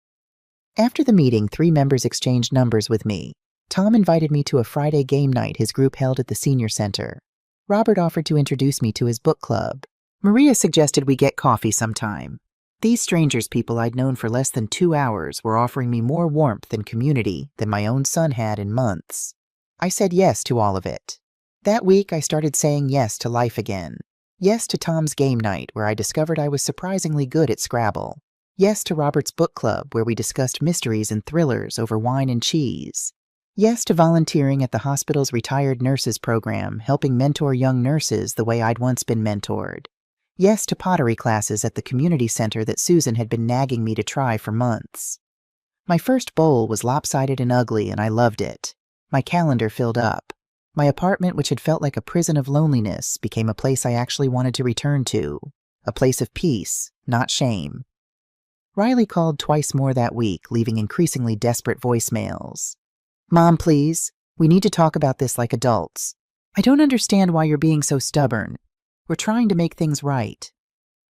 After the meeting, 3 members exchanged numbers with me. Tom invited me to a Friday game night his group held at the senior center. Robert offered to introduce me to his book club. Maria suggested we get coffee sometime. These strangers people I'd known for less than 2 hours were offering me more warmth and community than my own son had in months. I said yes to all of it. That week, I started saying yes to life again. Yes to Tom's game night, where I discovered I was surprisingly good at Scrabble. Yes to Robert's book club, where we discussed mysteries and thrillers over wine and cheese. Yes to volunteering at the hospital's retired nurses program, helping mentor young nurses the way I'd once been mentored. Yes to pottery classes at the community center that Susan had been nagging me to try for months. My first bowl was lopsided and ugly, and I loved it. My calendar filled up. My apartment, which had felt like a prison of loneliness, became a place I actually wanted to return to. A place of peace, not shame. Riley called twice more that week, leaving increasingly desperate voicemails. "Mom, please. We need to talk about this like adults. I don't understand why you're being so stubborn. We're trying to make things right.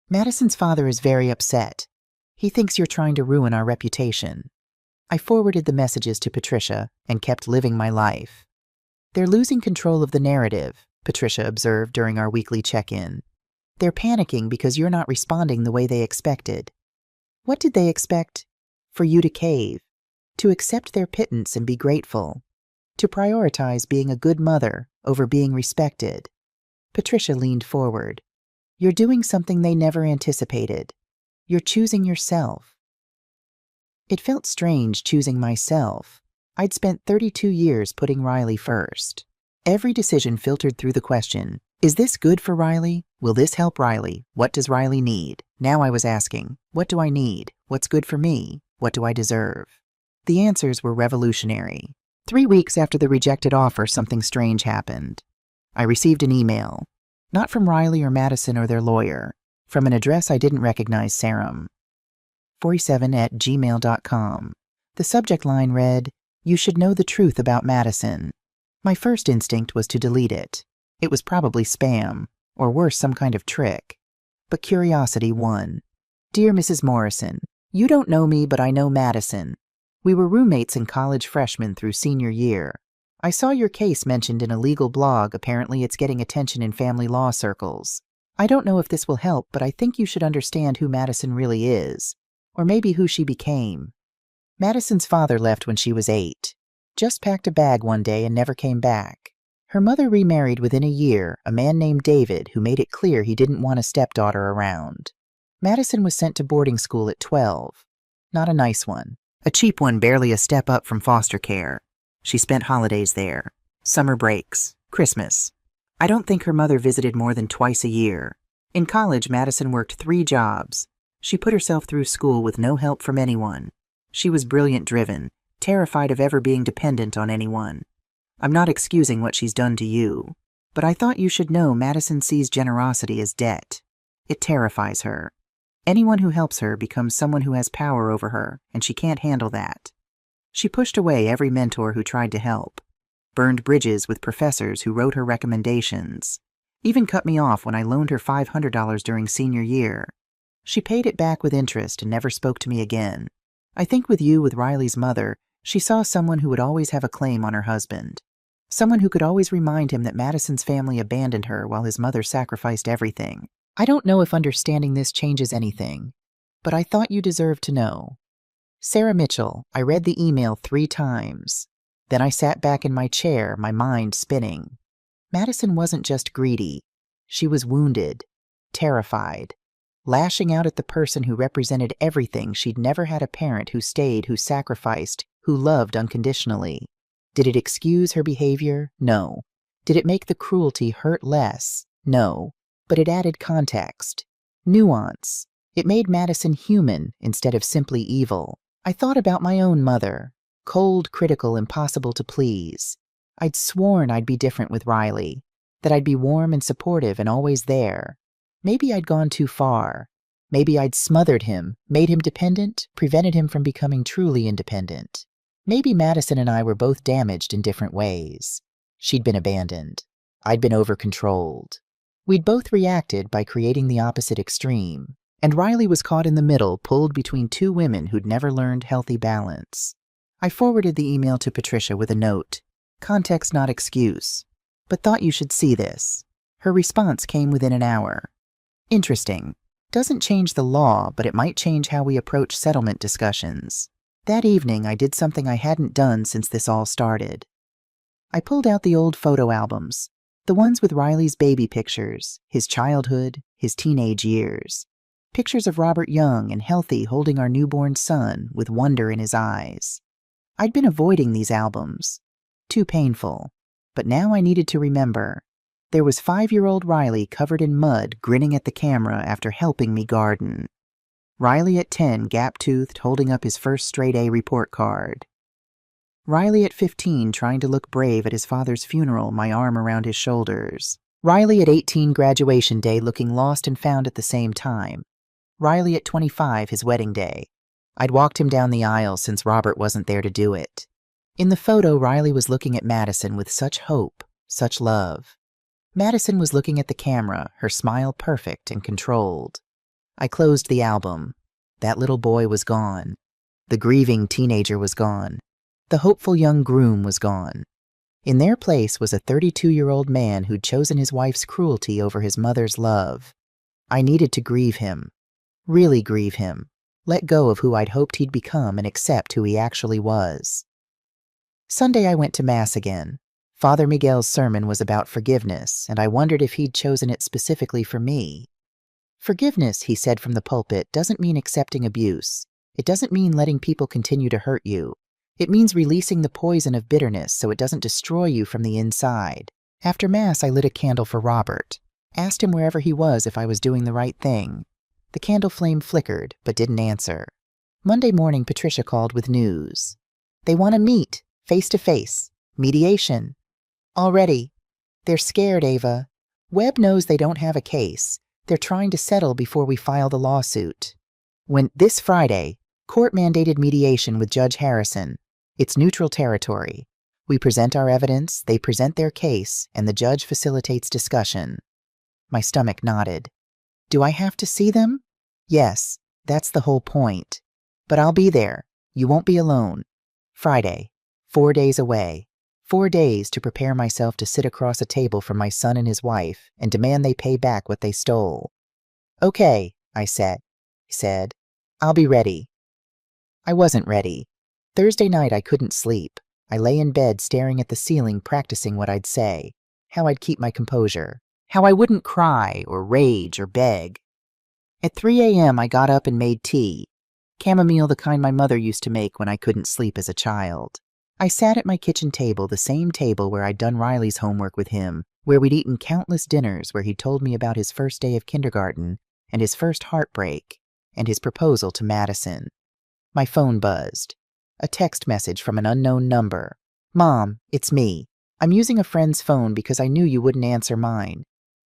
Madison's father is very upset. He thinks you're trying to ruin our reputation." I forwarded the messages to Patricia and kept living my life. "They're losing control of the narrative," Patricia observed during our weekly check-in. "They're panicking because you're not responding the way they expected." What did they expect? For you to cave, to accept their pittance and be grateful, to prioritize being a good mother over being respected. Patricia leaned forward. "You're doing something they never anticipated. You're choosing yourself." It felt strange choosing myself. I'd spent 32 years putting Riley first. Every decision filtered through the question, is this good for Riley? Will this help Riley? What does Riley need? Now I was asking, what do I need? What's good for me? What do I deserve? The answers were revolutionary. 3 weeks after the rejected offer, something strange happened. I received an email. Not from Riley or Madison or their lawyer. From an address I didn't recognize, sarum47@gmail.com. The subject line read, "You should know the truth about Madison." My first instinct was to delete it. It was probably spam, or worse, some kind of trick. But curiosity won. "Dear Mrs. Morrison, you don't know me, but I know Madison. We were roommates in college freshman through senior year. I saw your case mentioned in a legal blog. Apparently it's getting attention in family law circles. I don't know if this will help, but I think you should understand who Madison really is, or maybe who she became. Madison's father left when she was 8. Just packed a bag one day and never came back. Her mother remarried within a year, a man named David, who made it clear he didn't want a stepdaughter around. Madison was sent to boarding school at 12. Not a nice one. A cheap one, barely a step up from foster care. She spent holidays there. Summer breaks. Christmas. I don't think her mother visited more than twice a year. In college, Madison worked 3 jobs. She put herself through school with no help from anyone. She was brilliant driven, terrified of ever being dependent on anyone. I'm not excusing what she's done to you, but I thought you should know Madison sees generosity as debt. It terrifies her. Anyone who helps her becomes someone who has power over her, and she can't handle that. She pushed away every mentor who tried to help, burned bridges with professors who wrote her recommendations, even cut me off when I loaned her $500 during senior year. She paid it back with interest and never spoke to me again. I think with Riley's mother, she saw someone who would always have a claim on her husband. Someone who could always remind him that Madison's family abandoned her while his mother sacrificed everything. I don't know if understanding this changes anything, but I thought you deserved to know. Sarah Mitchell. I read the email 3 times. Then I sat back in my chair, my mind spinning. Madison wasn't just greedy. She was wounded, terrified, lashing out at the person who represented everything she'd never had a parent who stayed, who sacrificed, who loved unconditionally. Did it excuse her behavior? No. Did it make the cruelty hurt less? No. But it added context, nuance. It made Madison human instead of simply evil. I thought about my own mother, cold, critical, impossible to please. I'd sworn I'd be different with Riley, that I'd be warm and supportive and always there. Maybe I'd gone too far. Maybe I'd smothered him, made him dependent, prevented him from becoming truly independent. Maybe Madison and I were both damaged in different ways. She'd been abandoned. I'd been over-controlled. We'd both reacted by creating the opposite extreme, and Riley was caught in the middle, pulled between two women who'd never learned healthy balance. I forwarded the email to Patricia with a note, "Context not excuse, but thought you should see this." Her response came within an hour. "Interesting. Doesn't change the law, but it might change how we approach settlement discussions." That evening, I did something I hadn't done since this all started. I pulled out the old photo albums, the ones with Riley's baby pictures, his childhood, his teenage years. Pictures of Robert young and healthy holding our newborn son with wonder in his eyes. I'd been avoiding these albums. Too painful. But now I needed to remember. There was 5-year-old Riley covered in mud, grinning at the camera after helping me garden. Riley at 10, gap-toothed, holding up his first straight-A report card. Riley at 15, trying to look brave at his father's funeral, my arm around his shoulders. Riley at 18, graduation day, looking lost and found at the same time. Riley at 25, his wedding day. I'd walked him down the aisle since Robert wasn't there to do it. In the photo, Riley was looking at Madison with such hope, such love. Madison was looking at the camera, her smile perfect and controlled. I closed the album. That little boy was gone. The grieving teenager was gone. The hopeful young groom was gone. In their place was a 32-year-old man who'd chosen his wife's cruelty over his mother's love. I needed to grieve him. Really grieve him. Let go of who I'd hoped he'd become and accept who he actually was. Sunday I went to Mass again. Father Miguel's sermon was about forgiveness, and I wondered if he'd chosen it specifically for me. Forgiveness, he said from the pulpit, doesn't mean accepting abuse. It doesn't mean letting people continue to hurt you. It means releasing the poison of bitterness so it doesn't destroy you from the inside. After Mass, I lit a candle for Robert. Asked him wherever he was if I was doing the right thing. The candle flame flickered, but didn't answer. Monday morning, Patricia called with news. They want to meet, face-to-face. Mediation. Already. They're scared, Ava. Webb knows they don't have a case. They're trying to settle before we file the lawsuit. This Friday, court-mandated mediation with Judge Harrison. It's neutral territory. We present our evidence, they present their case, and the judge facilitates discussion. My stomach nodded. Do I have to see them? Yes, that's the whole point. But I'll be there. You won't be alone. Friday, 4 days away. 4 days to prepare myself to sit across a table from my son and his wife and demand they pay back what they stole. Okay, I said. I'll be ready. I wasn't ready. Thursday night I couldn't sleep. I lay in bed staring at the ceiling practicing what I'd say, how I'd keep my composure, how I wouldn't cry or rage or beg. At 3 a.m. I got up and made tea, chamomile the kind my mother used to make when I couldn't sleep as a child. I sat at my kitchen table, the same table where I'd done Riley's homework with him, where we'd eaten countless dinners, where he'd told me about his first day of kindergarten and his first heartbreak and his proposal to Madison. My phone buzzed. A text message from an unknown number. Mom, it's me. I'm using a friend's phone because I knew you wouldn't answer mine.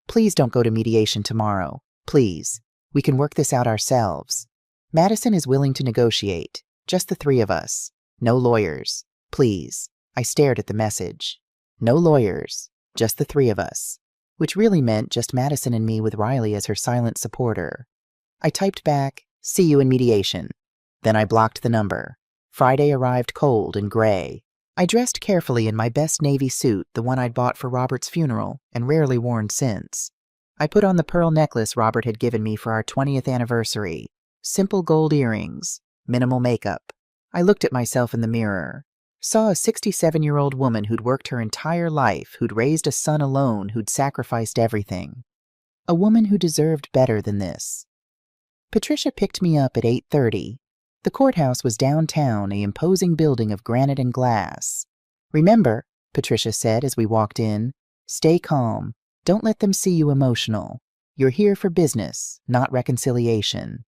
Please don't go to mediation tomorrow. Please. We can work this out ourselves. Madison is willing to negotiate. Just the 3 of us. No lawyers. Please. I stared at the message. No lawyers. Just the 3 of us. Which really meant just Madison and me with Riley as her silent supporter. I typed back, see you in mediation. Then I blocked the number. Friday arrived cold and gray. I dressed carefully in my best navy suit, the one I'd bought for Robert's funeral and rarely worn since. I put on the pearl necklace Robert had given me for our 20th anniversary. Simple gold earrings. Minimal makeup. I looked at myself in the mirror. Saw a 67-year-old woman who'd worked her entire life, who'd raised a son alone, who'd sacrificed everything. A woman who deserved better than this. Patricia picked me up at 8:30. The courthouse was downtown, an imposing building of granite and glass. Remember, Patricia said as we walked in, stay calm. Don't let them see you emotional. You're here for business, not reconciliation.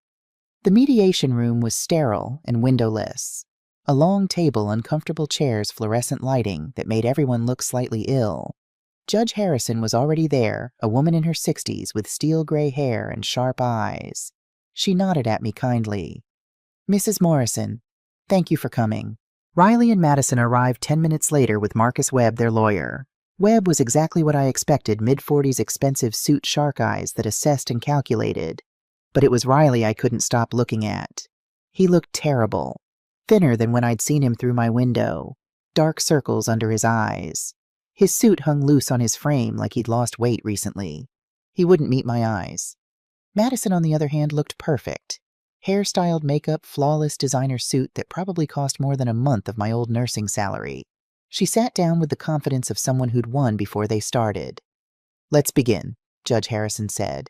The mediation room was sterile and windowless. A long table, uncomfortable chairs, fluorescent lighting that made everyone look slightly ill. Judge Harrison was already there, a woman in her 60s with steel gray hair and sharp eyes. She nodded at me kindly. "Mrs. Morrison, thank you for coming." Riley and Madison arrived 10 minutes later with Marcus Webb, their lawyer. Webb was exactly what I expected, mid-40s expensive suit shark eyes that assessed and calculated. But it was Riley I couldn't stop looking at. He looked terrible. Thinner than when I'd seen him through my window. Dark circles under his eyes. His suit hung loose on his frame like he'd lost weight recently. He wouldn't meet my eyes. Madison, on the other hand, looked perfect. Hairstyled makeup, flawless designer suit that probably cost more than a month of my old nursing salary. She sat down with the confidence of someone who'd won before they started. "Let's begin," Judge Harrison said.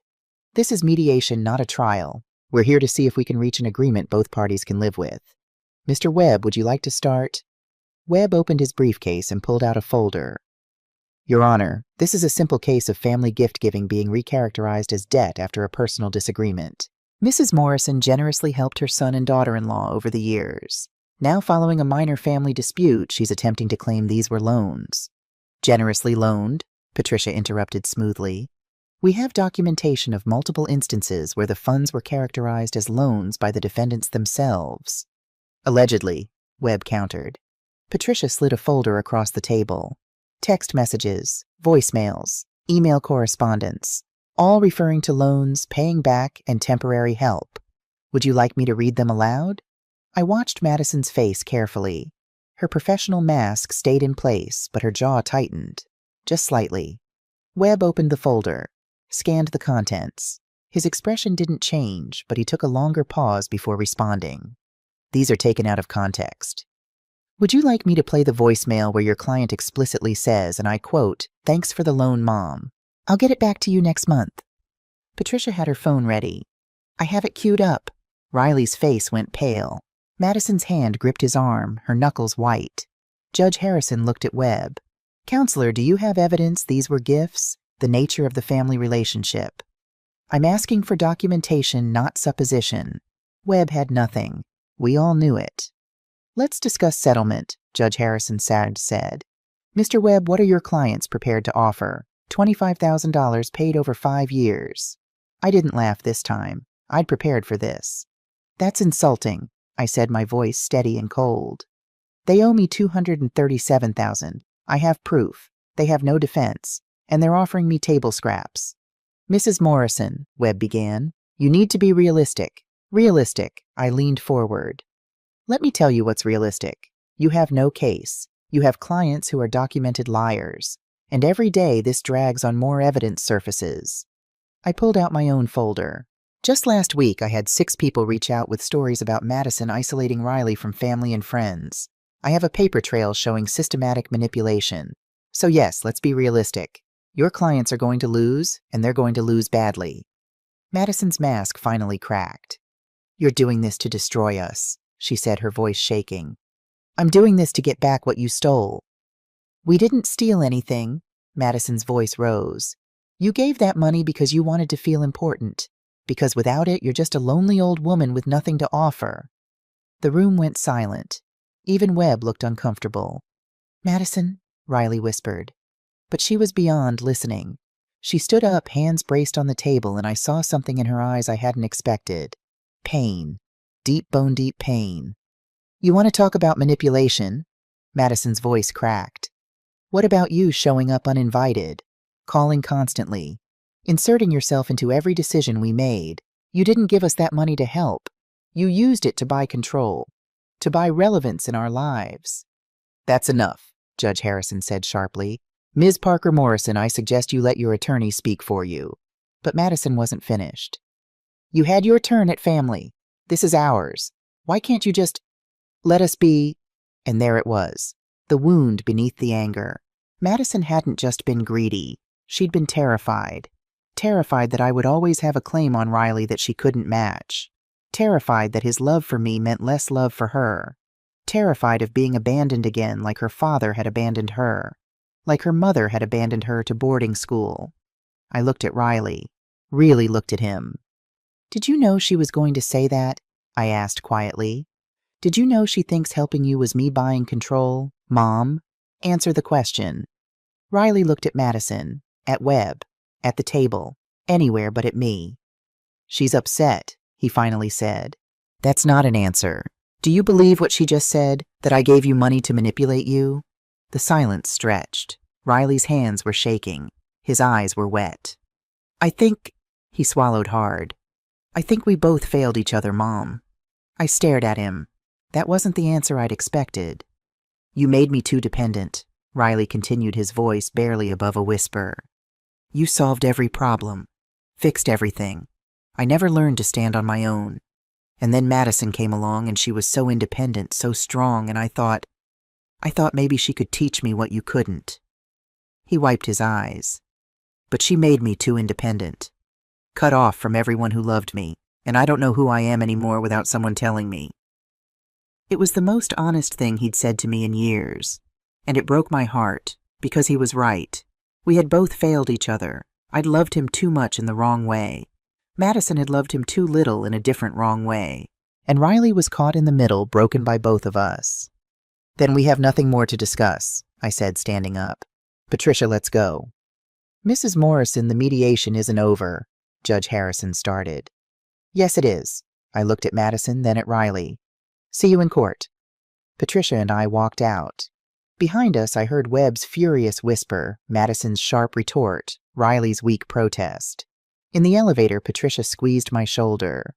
"This is mediation, not a trial. We're here to see if we can reach an agreement both parties can live with. Mr. Webb, would you like to start?" Webb opened his briefcase and pulled out a folder. "Your Honor, this is a simple case of family gift-giving being recharacterized as debt after a personal disagreement. Mrs. Morrison generously helped her son and daughter-in-law over the years. Now, following a minor family dispute, she's attempting to claim these were loans." "Generously loaned?" Patricia interrupted smoothly. "We have documentation of multiple instances where the funds were characterized as loans by the defendants themselves." "Allegedly," Webb countered. Patricia slid a folder across the table. Text messages, voicemails, email correspondence, all referring to loans, paying back, and temporary help. "Would you like me to read them aloud?" I watched Madison's face carefully. Her professional mask stayed in place, but her jaw tightened. Just slightly. Webb opened the folder, scanned the contents. His expression didn't change, but he took a longer pause before responding. "These are taken out of context. Would you like me to play the voicemail where your client explicitly says, and I quote, 'Thanks for the loan, Mom. I'll get it back to you next month.'" Patricia had her phone ready. "I have it queued up." Riley's face went pale. Madison's hand gripped his arm, her knuckles white. Judge Harrison looked at Webb. "Counselor, do you have evidence these were gifts? The nature of the family relationship?" "I'm asking for documentation, not supposition." Webb had nothing. We all knew it. "Let's discuss settlement," Judge Harrison said. "Mr. Webb, what are your clients prepared to offer?" $25,000 paid over 5 years. I didn't laugh this time. I'd prepared for this. "That's insulting," I said, my voice steady and cold. "They owe me $237,000. I have proof. They have no defense. And they're offering me table scraps." "Mrs. Morrison," Webb began, "you need to be realistic." "Realistic." I leaned forward. "Let me tell you what's realistic. You have no case. You have clients who are documented liars. And every day this drags on more evidence surfaces." I pulled out my own folder. Just last week, I had 6 people reach out with stories about Madison isolating Riley from family and friends. I have a paper trail showing systematic manipulation. So yes, let's be realistic. Your clients are going to lose, and they're going to lose badly. Madison's mask finally cracked. "You're doing this to destroy us," she said, her voice shaking. "I'm doing this to get back what you stole." "We didn't steal anything." Madison's voice rose. "You gave that money because you wanted to feel important. Because without it, you're just a lonely old woman with nothing to offer." The room went silent. Even Webb looked uncomfortable. "Madison," Riley whispered. But she was beyond listening. She stood up, hands braced on the table, and I saw something in her eyes I hadn't expected. Pain. Deep bone-deep pain. "You want to talk about manipulation?" Madison's voice cracked. "What about you showing up uninvited? Calling constantly? Inserting yourself into every decision we made? You didn't give us that money to help. You used it to buy control. To buy relevance in our lives." "That's enough," Judge Harrison said sharply. "Ms. Parker Morrison, I suggest you let your attorney speak for you." But Madison wasn't finished. "You had your turn at family. This is ours. Why can't you just let us be?" And there it was, the wound beneath the anger. Madison hadn't just been greedy. She'd been terrified. Terrified that I would always have a claim on Riley that she couldn't match. Terrified that his love for me meant less love for her. Terrified of being abandoned again like her father had abandoned her. Like her mother had abandoned her to boarding school. I looked at Riley. Really looked at him. "Did you know she was going to say that?" I asked quietly. Did you know she thinks helping you was me buying control? Mom, answer the question. Riley looked at Madison, at Webb, at the table, anywhere but at me. She's upset, he finally said. That's not an answer. Do you believe what she just said, that I gave you money to manipulate you? The silence stretched. Riley's hands were shaking. His eyes were wet. I think, he swallowed hard. I think we both failed each other, Mom. I stared at him. That wasn't the answer I'd expected. You made me too dependent, Riley continued, his voice barely above a whisper. You solved every problem, fixed everything. I never learned to stand on my own. And then Madison came along and she was so independent, so strong, and I thought maybe she could teach me what you couldn't. He wiped his eyes. But she made me too independent. Cut off from everyone who loved me, and I don't know who I am anymore without someone telling me. It was the most honest thing he'd said to me in years, and it broke my heart, because he was right. We had both failed each other. I'd loved him too much in the wrong way. Madison had loved him too little in a different wrong way. And Riley was caught in the middle, broken by both of us. Then we have nothing more to discuss, I said, standing up. Patricia, let's go. Mrs. Morrison, the mediation isn't over, Judge Harrison started. Yes, it is. I looked at Madison, then at Riley. See you in court. Patricia and I walked out. Behind us, I heard Webb's furious whisper, Madison's sharp retort, Riley's weak protest. In the elevator, Patricia squeezed my shoulder.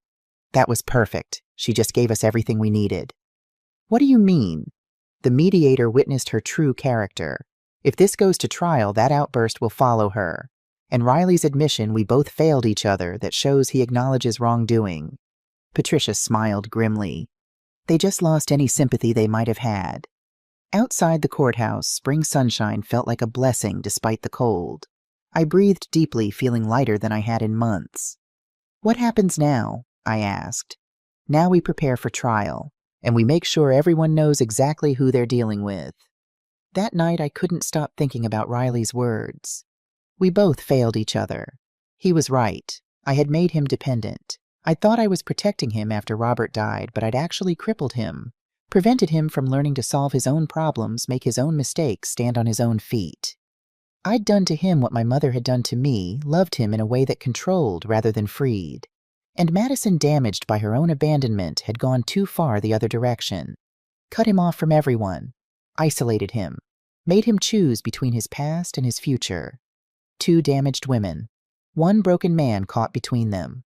That was perfect. She just gave us everything we needed. What do you mean? The mediator witnessed her true character. If this goes to trial, that outburst will follow her. And Riley's admission we both failed each other, that shows he acknowledges wrongdoing. Patricia smiled grimly. They just lost any sympathy they might have had. Outside the courthouse, spring sunshine felt like a blessing despite the cold. I breathed deeply, feeling lighter than I had in months. What happens now? I asked. Now we prepare for trial, and we make sure everyone knows exactly who they're dealing with. That night I couldn't stop thinking about Riley's words. We both failed each other. He was right. I had made him dependent. I thought I was protecting him after Robert died, but I'd actually crippled him, prevented him from learning to solve his own problems, make his own mistakes, stand on his own feet. I'd done to him what my mother had done to me, loved him in a way that controlled rather than freed. And Madison, damaged by her own abandonment, had gone too far the other direction. Cut him off from everyone, isolated him, made him choose between his past and his future. 2 damaged women, 1 broken man caught between them.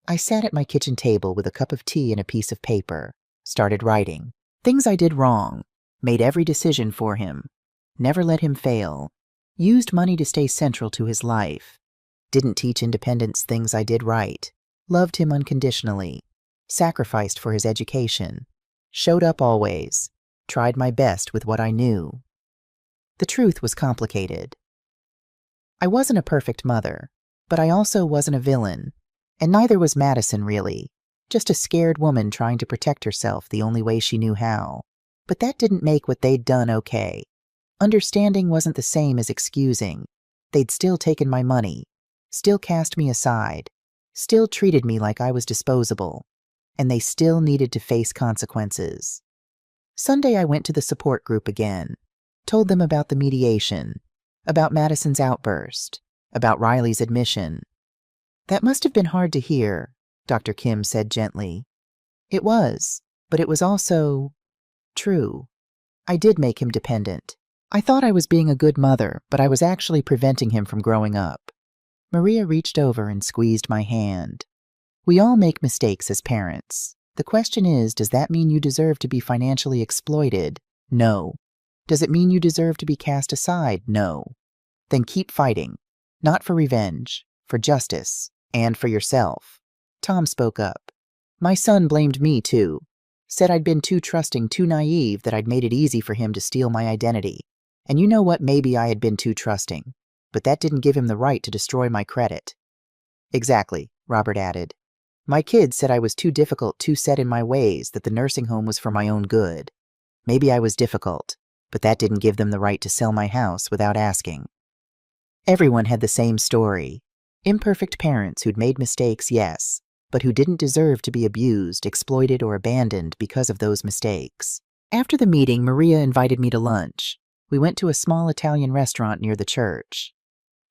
I sat at my kitchen table with a cup of tea and a piece of paper, started writing. Things I did wrong, made every decision for him, never let him fail, used money to stay central to his life, didn't teach independence, things I did right, loved him unconditionally, sacrificed for his education, showed up always, tried my best with what I knew. The truth was complicated. I wasn't a perfect mother, but I also wasn't a villain, and neither was Madison really, just a scared woman trying to protect herself the only way she knew how. But that didn't make what they'd done okay. Understanding wasn't the same as excusing. They'd still taken my money, still cast me aside, still treated me like I was disposable, and they still needed to face consequences. Sunday I went to the support group again, told them about the mediation, about Madison's outburst, about Riley's admission. That must have been hard to hear, Dr. Kim said gently. It was, but it was also true. I did make him dependent. I thought I was being a good mother, but I was actually preventing him from growing up. Maria reached over and squeezed my hand. We all make mistakes as parents. The question is, does that mean you deserve to be financially exploited? No. Does it mean you deserve to be cast aside? No. Then keep fighting. Not for revenge, for justice, and for yourself. Tom spoke up. My son blamed me too. Said I'd been too trusting, too naive, that I'd made it easy for him to steal my identity. And you know what, maybe I had been too trusting. But that didn't give him the right to destroy my credit. Exactly, Robert added. My kids said I was too difficult, too set in my ways, that the nursing home was for my own good. Maybe I was difficult, but that didn't give them the right to sell my house without asking. Everyone had the same story. Imperfect parents who'd made mistakes, yes, but who didn't deserve to be abused, exploited, or abandoned because of those mistakes. After the meeting, Maria invited me to lunch. We went to a small Italian restaurant near the church.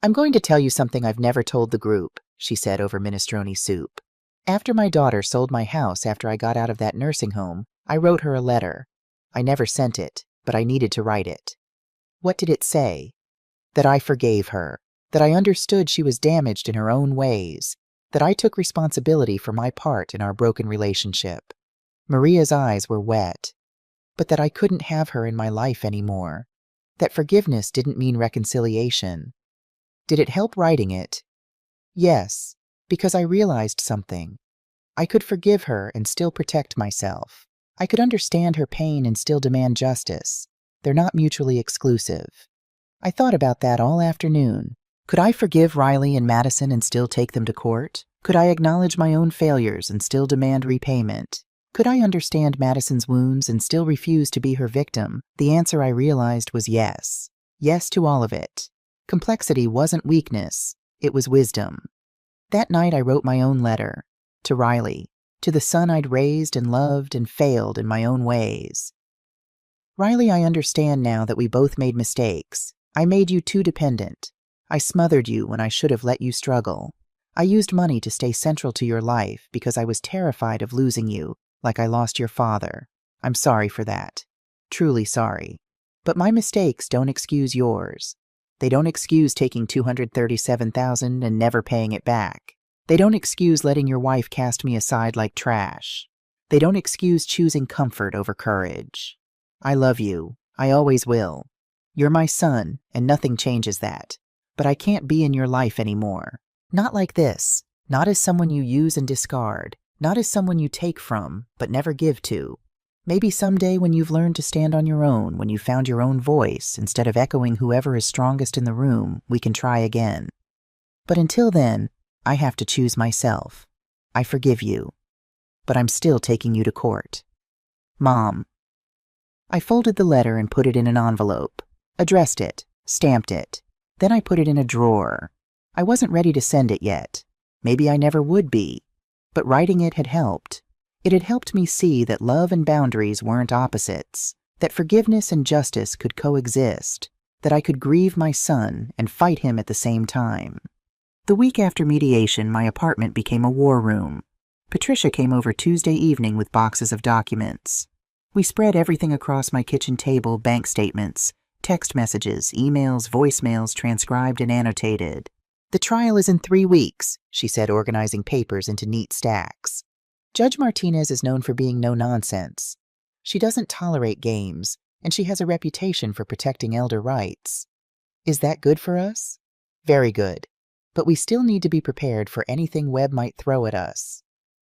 "I'm going to tell you something I've never told the group," she said over minestrone soup. "After my daughter sold my house after I got out of that nursing home, I wrote her a letter. I never sent it, but I needed to write it. What did it say? That I forgave her, that I understood she was damaged in her own ways, that I took responsibility for my part in our broken relationship." Maria's eyes were wet. "But that I couldn't have her in my life anymore. That forgiveness didn't mean reconciliation." Did it help writing it? Yes, because I realized something. I could forgive her and still protect myself. I could understand her pain and still demand justice. They're not mutually exclusive. I thought about that all afternoon. Could I forgive Riley and Madison and still take them to court? Could I acknowledge my own failures and still demand repayment? Could I understand Madison's wounds and still refuse to be her victim? The answer I realized was yes. Yes to all of it. Complexity wasn't weakness, it was wisdom. That night I wrote my own letter. To Riley. To the son I'd raised and loved and failed in my own ways. "Riley, I understand now that we both made mistakes. I made you too dependent. I smothered you when I should have let you struggle. I used money to stay central to your life because I was terrified of losing you, like I lost your father. I'm sorry for that. Truly sorry. But my mistakes don't excuse yours. They don't excuse taking $237,000 and never paying it back. They don't excuse letting your wife cast me aside like trash. They don't excuse choosing comfort over courage. I love you. I always will. You're my son, and nothing changes that. But I can't be in your life anymore. Not like this. Not as someone you use and discard. Not as someone you take from, but never give to. Maybe someday when you've learned to stand on your own, when you've found your own voice, instead of echoing whoever is strongest in the room, we can try again. But until then, I have to choose myself. I forgive you. But I'm still taking you to court. Mom." I folded the letter and put it in an envelope, addressed it, stamped it. Then I put it in a drawer. I wasn't ready to send it yet. Maybe I never would be. But writing it had helped. It had helped me see that love and boundaries weren't opposites, that forgiveness and justice could coexist, that I could grieve my son and fight him at the same time. The week after mediation, my apartment became a war room. Patricia came over Tuesday evening with boxes of documents. We spread everything across my kitchen table: bank statements, text messages, emails, voicemails transcribed and annotated. "The trial is in 3 weeks, she said, organizing papers into neat stacks. "Judge Martinez is known for being no-nonsense. She doesn't tolerate games, and she has a reputation for protecting elder rights. Is that good for us? Very good. But we still need to be prepared for anything Webb might throw at us."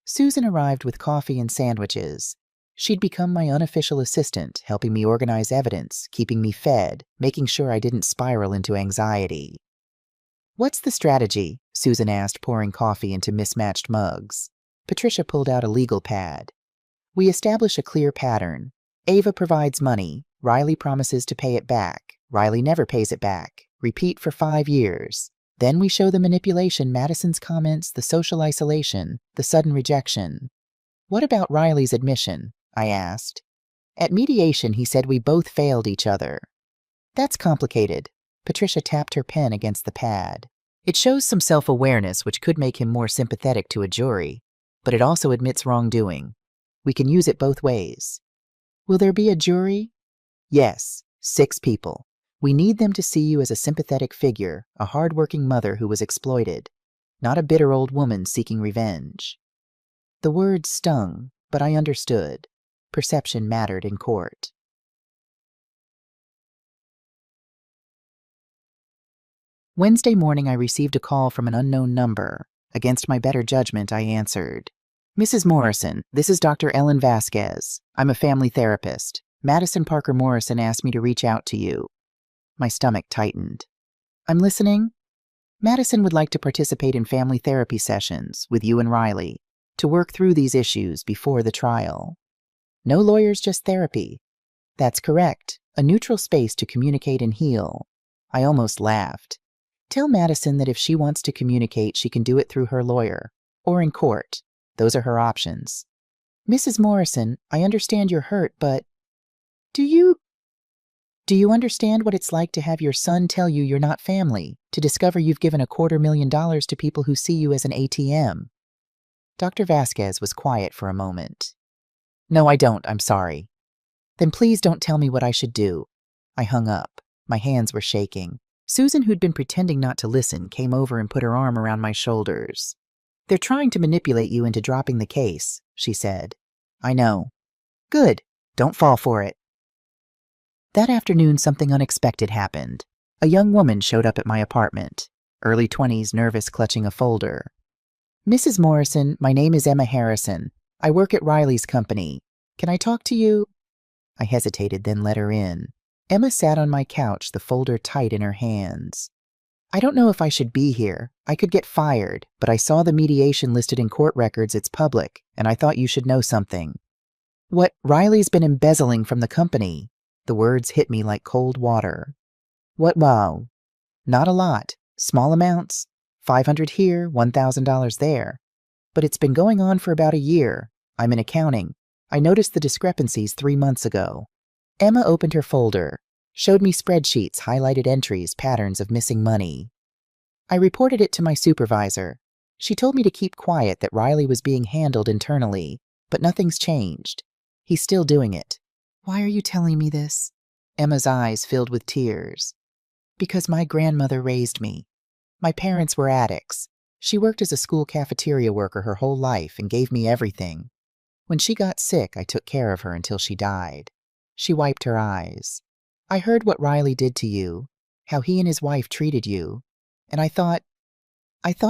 Susan arrived with coffee and sandwiches. She'd become my unofficial assistant, helping me organize evidence, keeping me fed, making sure I didn't spiral into anxiety. "What's the strategy?" Susan asked, pouring coffee into mismatched mugs. Patricia pulled out a legal pad. "We establish a clear pattern. Ava provides money. Riley promises to pay it back. Riley never pays it back. Repeat for 5 years. Then we show the manipulation, Madison's comments, the social isolation, the sudden rejection." "What about Riley's admission?" I asked. "At mediation, he said we both failed each other." "That's complicated." Patricia tapped her pen against the pad. "It shows some self-awareness, which could make him more sympathetic to a jury, but it also admits wrongdoing. We can use it both ways." "Will there be a jury?" "Yes, 6 people. We need them to see you as a sympathetic figure, a hard-working mother who was exploited, not a bitter old woman seeking revenge." The words stung, but I understood. Perception mattered in court. Wednesday morning, I received a call from an unknown number. Against my better judgment, I answered. "Mrs. Morrison, this is Dr. Ellen Vasquez. I'm a family therapist. Madison Parker Morrison asked me to reach out to you." My stomach tightened. "I'm listening." "Madison would like to participate in family therapy sessions with you and Riley to work through these issues before the trial." "No lawyers, just therapy." "That's correct. A neutral space to communicate and heal." I almost laughed. "Tell Madison that if she wants to communicate, she can do it through her lawyer, or in court. Those are her options. Mrs. Morrison, I understand you're hurt, but do you understand what it's like to have your son tell you you're not family, to discover you've given $250,000 to people who see you as an ATM? Dr. Vasquez was quiet for a moment. No, I don't, I'm sorry. Then please don't tell me what I should do. I hung up. My hands were shaking. Susan, who'd been pretending not to listen, came over and put her arm around my shoulders. They're trying to manipulate you into dropping the case, she said. I know. Good. Don't fall for it. That afternoon, something unexpected happened. A young woman showed up at my apartment, early 20s, nervous, clutching a folder. Mrs. Morrison, my name is Emma Harrison. I work at Riley's company. Can I talk to you? I hesitated, then let her in. Emma sat on my couch, the folder tight in her hands. I don't know if I should be here. I could get fired, but I saw the mediation listed in court records. It's public, and I thought you should know something. What? Riley's been embezzling from the company. The words hit me like cold water. What? Wow. Not a lot. Small amounts. $500 here, $1,000 there. But it's been going on for about a year. I'm in accounting. I noticed the discrepancies 3 months ago. Emma opened her folder, showed me spreadsheets, highlighted entries, patterns of missing money. I reported it to my supervisor. She told me to keep quiet, that Riley was being handled internally, but nothing's changed. He's still doing it. Why are you telling me this? Emma's eyes filled with tears. Because my grandmother raised me. My parents were addicts. She worked as a school cafeteria worker her whole life and gave me everything. When she got sick, I took care of her until she died. She wiped her eyes. I heard what Riley did to you, how he and his wife treated you, and I thought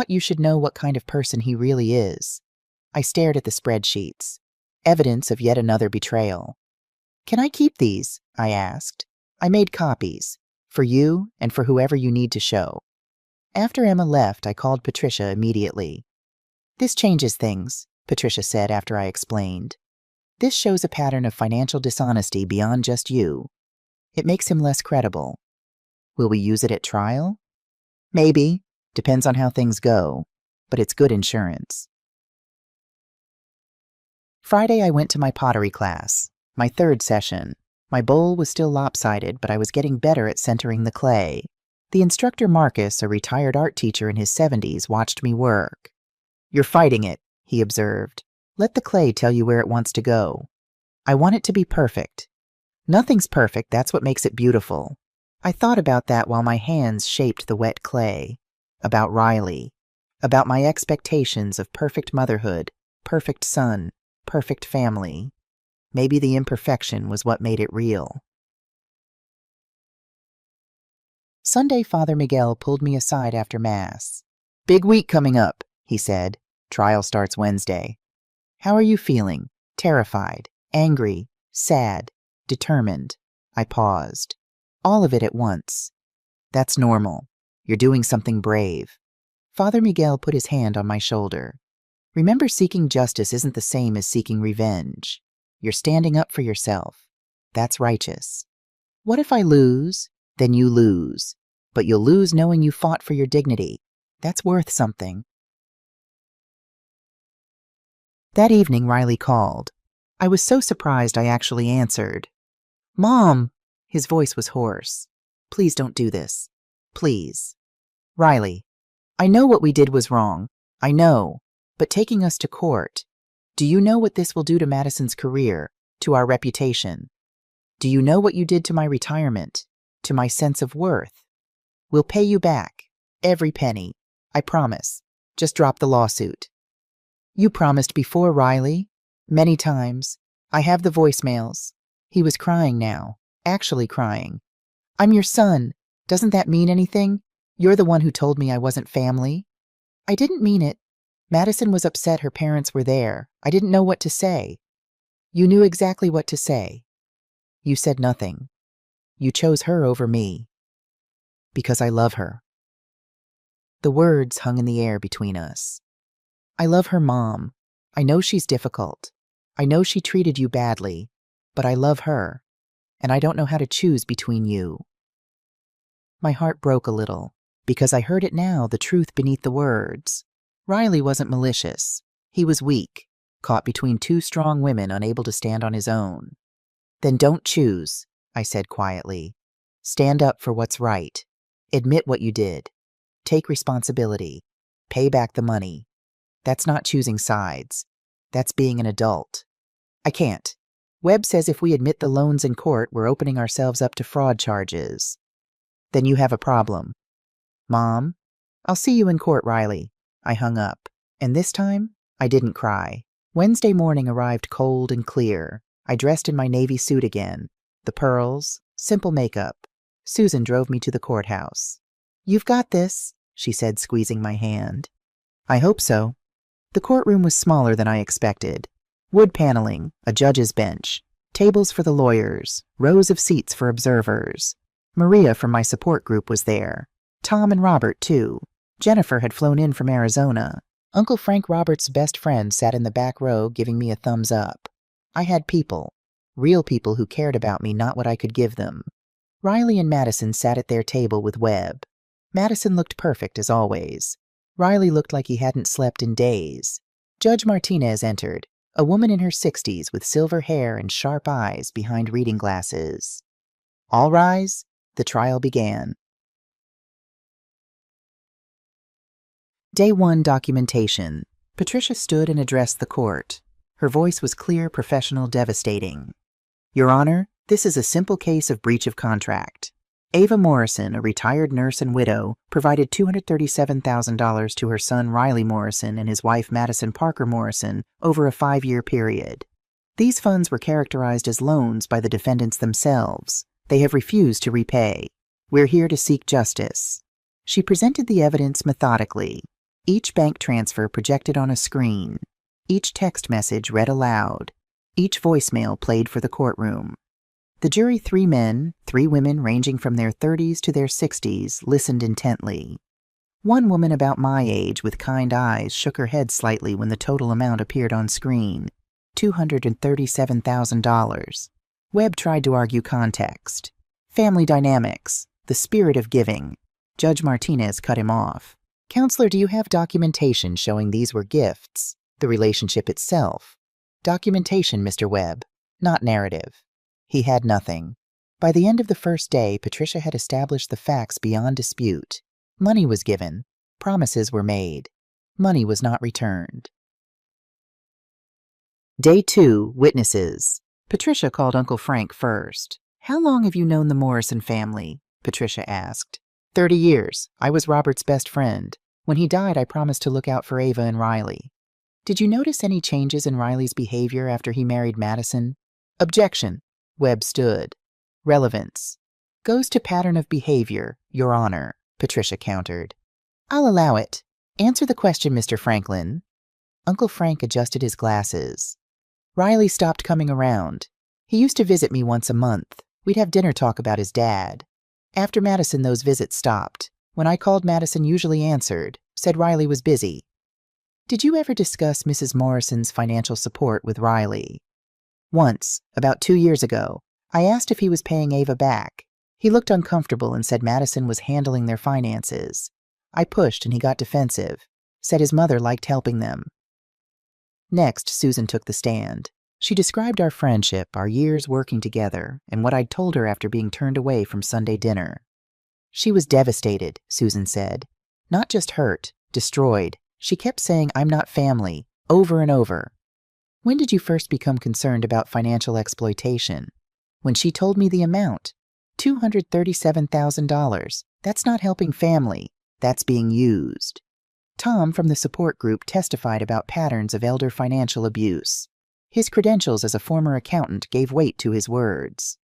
you should know what kind of person he really is. I stared at the spreadsheets. Evidence of yet another betrayal. Can I keep these? I asked. I made copies, for you and for whoever you need to show. After Emma left, I called Patricia immediately. This changes things, Patricia said after I explained. This shows a pattern of financial dishonesty beyond just you. It makes him less credible. Will we use it at trial? Maybe. Depends on how things go. But it's good insurance. Friday, I went to my pottery class, my 3rd session. My bowl was still lopsided, but I was getting better at centering the clay. The instructor, Marcus, a retired art teacher in his 70s, watched me work. You're fighting it, he observed. Let the clay tell you where it wants to go. I want it to be perfect. Nothing's perfect, that's what makes it beautiful. I thought about that while my hands shaped the wet clay. About Riley. About my expectations of perfect motherhood, perfect son, perfect family. Maybe the imperfection was what made it real. Sunday, Father Miguel pulled me aside after Mass. Big week coming up, he said. Trial starts Wednesday. How are you feeling? Terrified, angry, sad, determined. I paused. All of it at once. That's normal. You're doing something brave. Father Miguel put his hand on my shoulder. Remember, seeking justice isn't the same as seeking revenge. You're standing up for yourself. That's righteous. What if I lose? Then you lose. But you'll lose knowing you fought for your dignity. That's worth something. That evening, Riley called. I was so surprised I actually answered. Mom! His voice was hoarse. Please don't do this. Please. Riley, I know what we did was wrong. I know. But taking us to court, do you know what this will do to Madison's career, to our reputation? Do you know what you did to my retirement, to my sense of worth? We'll pay you back. Every penny. I promise. Just drop the lawsuit. You promised before, Riley. Many times. I have the voicemails. He was crying now. Actually crying. I'm your son. Doesn't that mean anything? You're the one who told me I wasn't family. I didn't mean it. Madison was upset her parents were there. I didn't know what to say. You knew exactly what to say. You said nothing. You chose her over me. Because I love her. The words hung in the air between us. I love her, Mom. I know she's difficult. I know she treated you badly. But I love her. And I don't know how to choose between you. My heart broke a little, because I heard it now, the truth beneath the words. Riley wasn't malicious. He was weak, caught between two strong women unable to stand on his own. Then don't choose, I said quietly. Stand up for what's right. Admit what you did. Take responsibility. Pay back the money. That's not choosing sides. That's being an adult. I can't. Webb says if we admit the loans in court, we're opening ourselves up to fraud charges. Then you have a problem. Mom, I'll see you in court, Riley. I hung up. And this time, I didn't cry. Wednesday morning arrived cold and clear. I dressed in my navy suit again. The pearls, simple makeup. Susan drove me to the courthouse. You've got this, she said, squeezing my hand. I hope so. The courtroom was smaller than I expected. Wood paneling, a judge's bench, tables for the lawyers, rows of seats for observers. Maria from my support group was there. Tom and Robert, too. Jennifer had flown in from Arizona. Uncle Frank Robert's best friend sat in the back row giving me a thumbs up. I had people, real people who cared about me, not what I could give them. Riley and Madison sat at their table with Webb. Madison looked perfect as always. Riley looked like he hadn't slept in days. Judge Martinez entered, a woman in her 60s with silver hair and sharp eyes behind reading glasses. All rise. The trial began. Day 1 documentation. Patricia stood and addressed the court. Her voice was clear, professional, devastating. Your Honor, this is a simple case of breach of contract. Ava Morrison, a retired nurse and widow, provided $237,000 to her son Riley Morrison and his wife Madison Parker Morrison over a 5-year period. These funds were characterized as loans by the defendants themselves. They have refused to repay. We're here to seek justice. She presented the evidence methodically. Each bank transfer projected on a screen. Each text message read aloud. Each voicemail played for the courtroom. The jury, 3 men, 3 women ranging from their 30s to their 60s, listened intently. One woman about my age with kind eyes shook her head slightly when the total amount appeared on screen, $237,000. Webb tried to argue context. Family dynamics, the spirit of giving. Judge Martinez cut him off. Counselor, do you have documentation showing these were gifts? The relationship itself. Documentation, Mr. Webb, not narrative. He had nothing. By the end of the first day, Patricia had established the facts beyond dispute. Money was given. Promises were made. Money was not returned. Day 2, witnesses. Patricia called Uncle Frank first. How long have you known the Morrison family? Patricia asked. 30 years. I was Robert's best friend. When he died, I promised to look out for Ava and Riley. Did you notice any changes in Riley's behavior after he married Madison? Objection. Webb stood. Relevance. Goes to pattern of behavior, Your Honor, Patricia countered. I'll allow it. Answer the question, Mr. Franklin. Uncle Frank adjusted his glasses. Riley stopped coming around. He used to visit me once a month. We'd have dinner talk about his dad. After Madison, those visits stopped. When I called, Madison usually answered, said Riley was busy. Did you ever discuss Mrs. Morrison's financial support with Riley? Once, about 2 years ago, I asked if he was paying Ava back. He looked uncomfortable and said Madison was handling their finances. I pushed and he got defensive, said his mother liked helping them. Next, Susan took the stand. She described our friendship, our years working together, and what I'd told her after being turned away from Sunday dinner. She was devastated, Susan said. Not just hurt, destroyed. She kept saying, I'm not family, over and over. When did you first become concerned about financial exploitation? When she told me the amount. $237,000. That's not helping family. That's being used. Tom from the support group testified about patterns of elder financial abuse. His credentials as a former accountant gave weight to his words.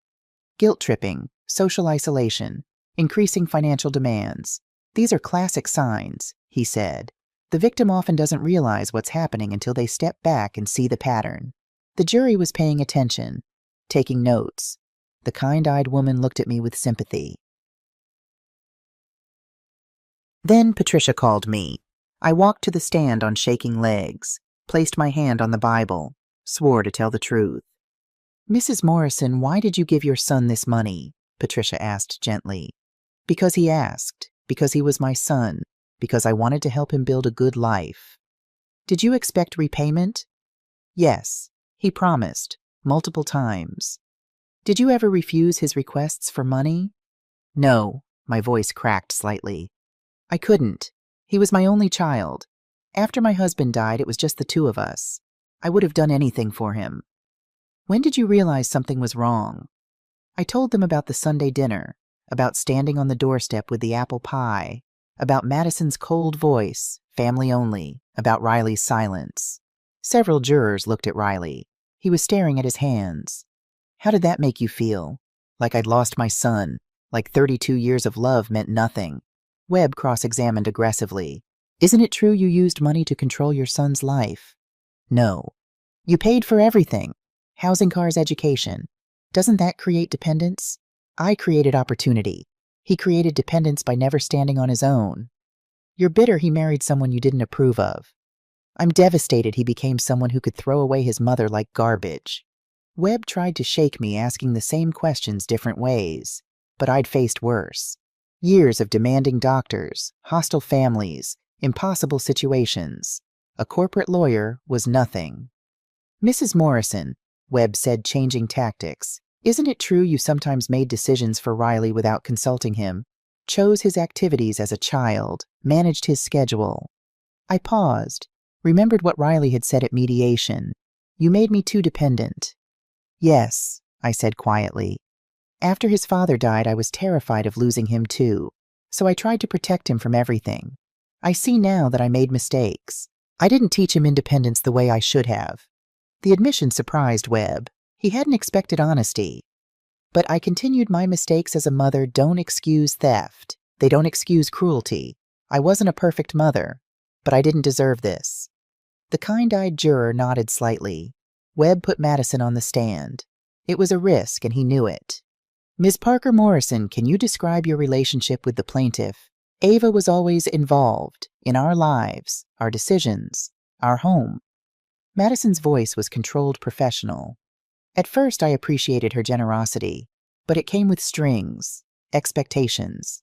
Guilt tripping, social isolation, increasing financial demands. These are classic signs, he said. The victim often doesn't realize what's happening until they step back and see the pattern. The jury was paying attention, taking notes. The kind-eyed woman looked at me with sympathy. Then Patricia called me. I walked to the stand on shaking legs, placed my hand on the Bible, swore to tell the truth. Mrs. Morrison, why did you give your son this money? Patricia asked gently. Because he asked, because he was my son, because I wanted to help him build a good life. Did you expect repayment? Yes, he promised, multiple times. Did you ever refuse his requests for money? No, my voice cracked slightly. I couldn't. He was my only child. After my husband died, it was just the two of us. I would have done anything for him. When did you realize something was wrong? I told them about the Sunday dinner, about standing on the doorstep with the apple pie, about Madison's cold voice, family only, about Riley's silence. Several jurors looked at Riley. He was staring at his hands. How did that make you feel? Like I'd lost my son, like 32 years of love meant nothing. Webb cross-examined aggressively. Isn't it true you used money to control your son's life? No. You paid for everything. Housing, cars, education. Doesn't that create dependence? I created opportunity. He created dependence by never standing on his own. You're bitter he married someone you didn't approve of. I'm devastated he became someone who could throw away his mother like garbage. Webb tried to shake me, asking the same questions different ways, but I'd faced worse. Years of demanding doctors, hostile families, impossible situations. A corporate lawyer was nothing. Mrs. Morrison, Webb said, changing tactics, isn't it true you sometimes made decisions for Riley without consulting him, chose his activities as a child, managed his schedule? I paused, remembered what Riley had said at mediation. You made me too dependent. Yes, I said quietly. After his father died, I was terrified of losing him too, so I tried to protect him from everything. I see now that I made mistakes. I didn't teach him independence the way I should have. The admission surprised Webb. He hadn't expected honesty. But I continued. My mistakes as a mother don't excuse theft. They don't excuse cruelty. I wasn't a perfect mother, but I didn't deserve this. The kind-eyed juror nodded slightly. Webb put Madison on the stand. It was a risk, and he knew it. Ms. Parker Morrison, can you describe your relationship with the plaintiff? Ava was always involved in our lives, our decisions, our home. Madison's voice was controlled, professional. At first, I appreciated her generosity, but it came with strings, expectations.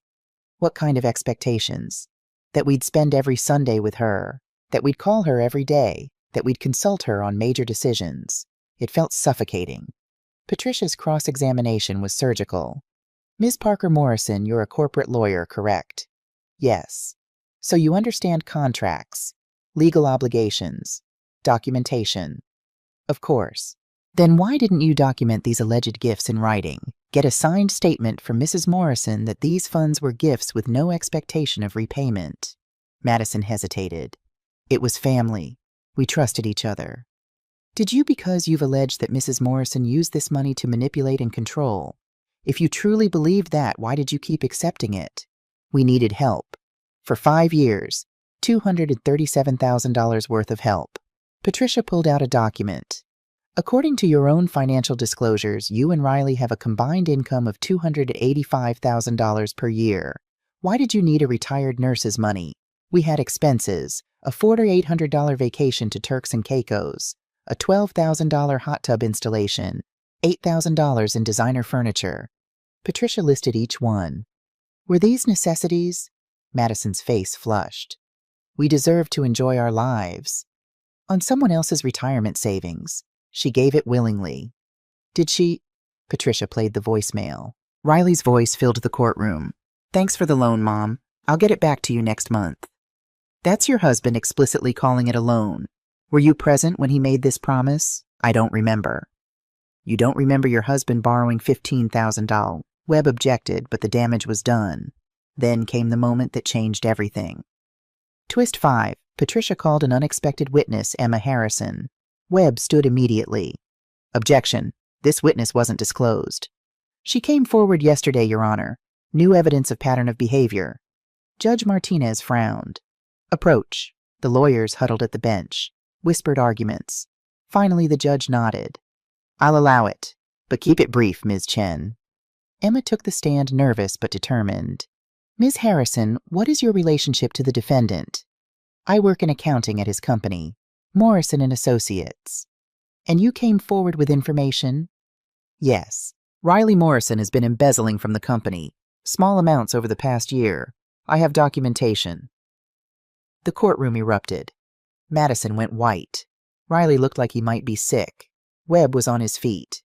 What kind of expectations? That we'd spend every Sunday with her, that we'd call her every day, that we'd consult her on major decisions. It felt suffocating. Patricia's cross-examination was surgical. Ms. Parker Morrison, you're a corporate lawyer, correct? Yes. So you understand contracts, legal obligations, documentation. Of course. Then why didn't you document these alleged gifts in writing? Get a signed statement from Mrs. Morrison that these funds were gifts with no expectation of repayment. Madison hesitated. It was family. We trusted each other. Did you, because you've alleged that Mrs. Morrison used this money to manipulate and control? If you truly believed that, why did you keep accepting it? We needed help. For 5 years, $237,000 worth of help. Patricia pulled out a document. According to your own financial disclosures, you and Riley have a combined income of $285,000 per year. Why did you need a retired nurse's money? We had expenses, a $4,800 vacation to Turks and Caicos, a $12,000 hot tub installation, $8,000 in designer furniture. Patricia listed each one. Were these necessities? Madison's face flushed. We deserved to enjoy our lives. On someone else's retirement savings. She gave it willingly. Did she? Patricia played the voicemail. Riley's voice filled the courtroom. Thanks for the loan, Mom. I'll get it back to you next month. That's your husband explicitly calling it a loan. Were you present when he made this promise? I don't remember. You don't remember your husband borrowing $15,000. Webb objected, but the damage was done. Then came the moment that changed everything. Twist 5. Patricia called an unexpected witness, Emma Harrison. Webb stood immediately. Objection. This witness wasn't disclosed. She came forward yesterday, Your Honor. New evidence of pattern of behavior. Judge Martinez frowned. Approach. The lawyers huddled at the bench. Whispered arguments. Finally, the judge nodded. I'll allow it, but keep it brief, Ms. Chen. Emma took the stand, nervous but determined. Ms. Harrison, what is your relationship to the defendant? I work in accounting at his company, Morrison and Associates. And you came forward with information? Yes. Riley Morrison has been embezzling from the company, small amounts over the past year. I have documentation. The courtroom erupted. Madison went white. Riley looked like he might be sick. Webb was on his feet.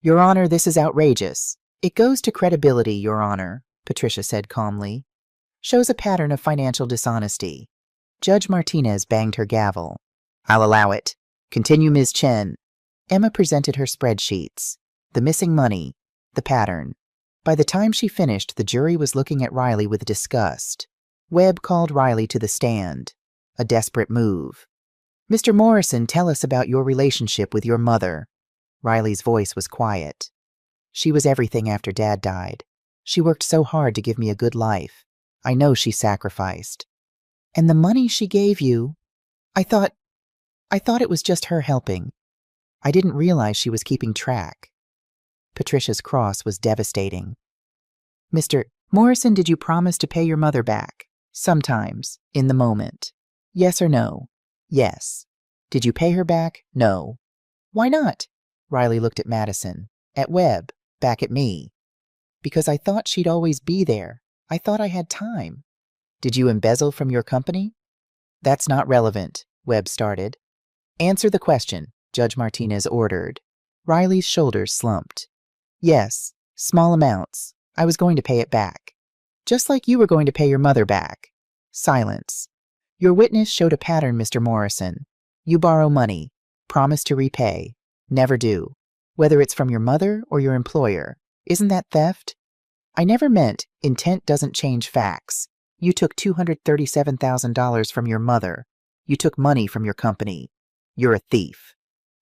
Your Honor, this is outrageous. It goes to credibility, Your Honor, Patricia said calmly. Shows a pattern of financial dishonesty. Judge Martinez banged her gavel. I'll allow it. Continue, Ms. Chen. Emma presented her spreadsheets. The missing money. The pattern. By the time she finished, the jury was looking at Riley with disgust. Webb called Riley to the stand. A desperate move. Mr. Morrison, tell us about your relationship with your mother. Riley's voice was quiet. She was everything after Dad died. She worked so hard to give me a good life. I know she sacrificed. And the money she gave you, I thought it was just her helping. I didn't realize she was keeping track. Patricia's cross was devastating. Mr. Morrison, did you promise to pay your mother back? Sometimes, in the moment. Yes or no? Yes. Did you pay her back? No. Why not? Riley looked at Madison, at Webb, back at me. Because I thought she'd always be there. I thought I had time. Did you embezzle from your company? That's not relevant, Webb started. Answer the question, Judge Martinez ordered. Riley's shoulders slumped. Yes, small amounts. I was going to pay it back. Just like you were going to pay your mother back. Silence. Your witness showed a pattern, Mr. Morrison. You borrow money, promise to repay, never do, whether it's from your mother or your employer. Isn't that theft? I never meant intent doesn't change facts. You took $237,000 from your mother. You took money from your company. You're a thief.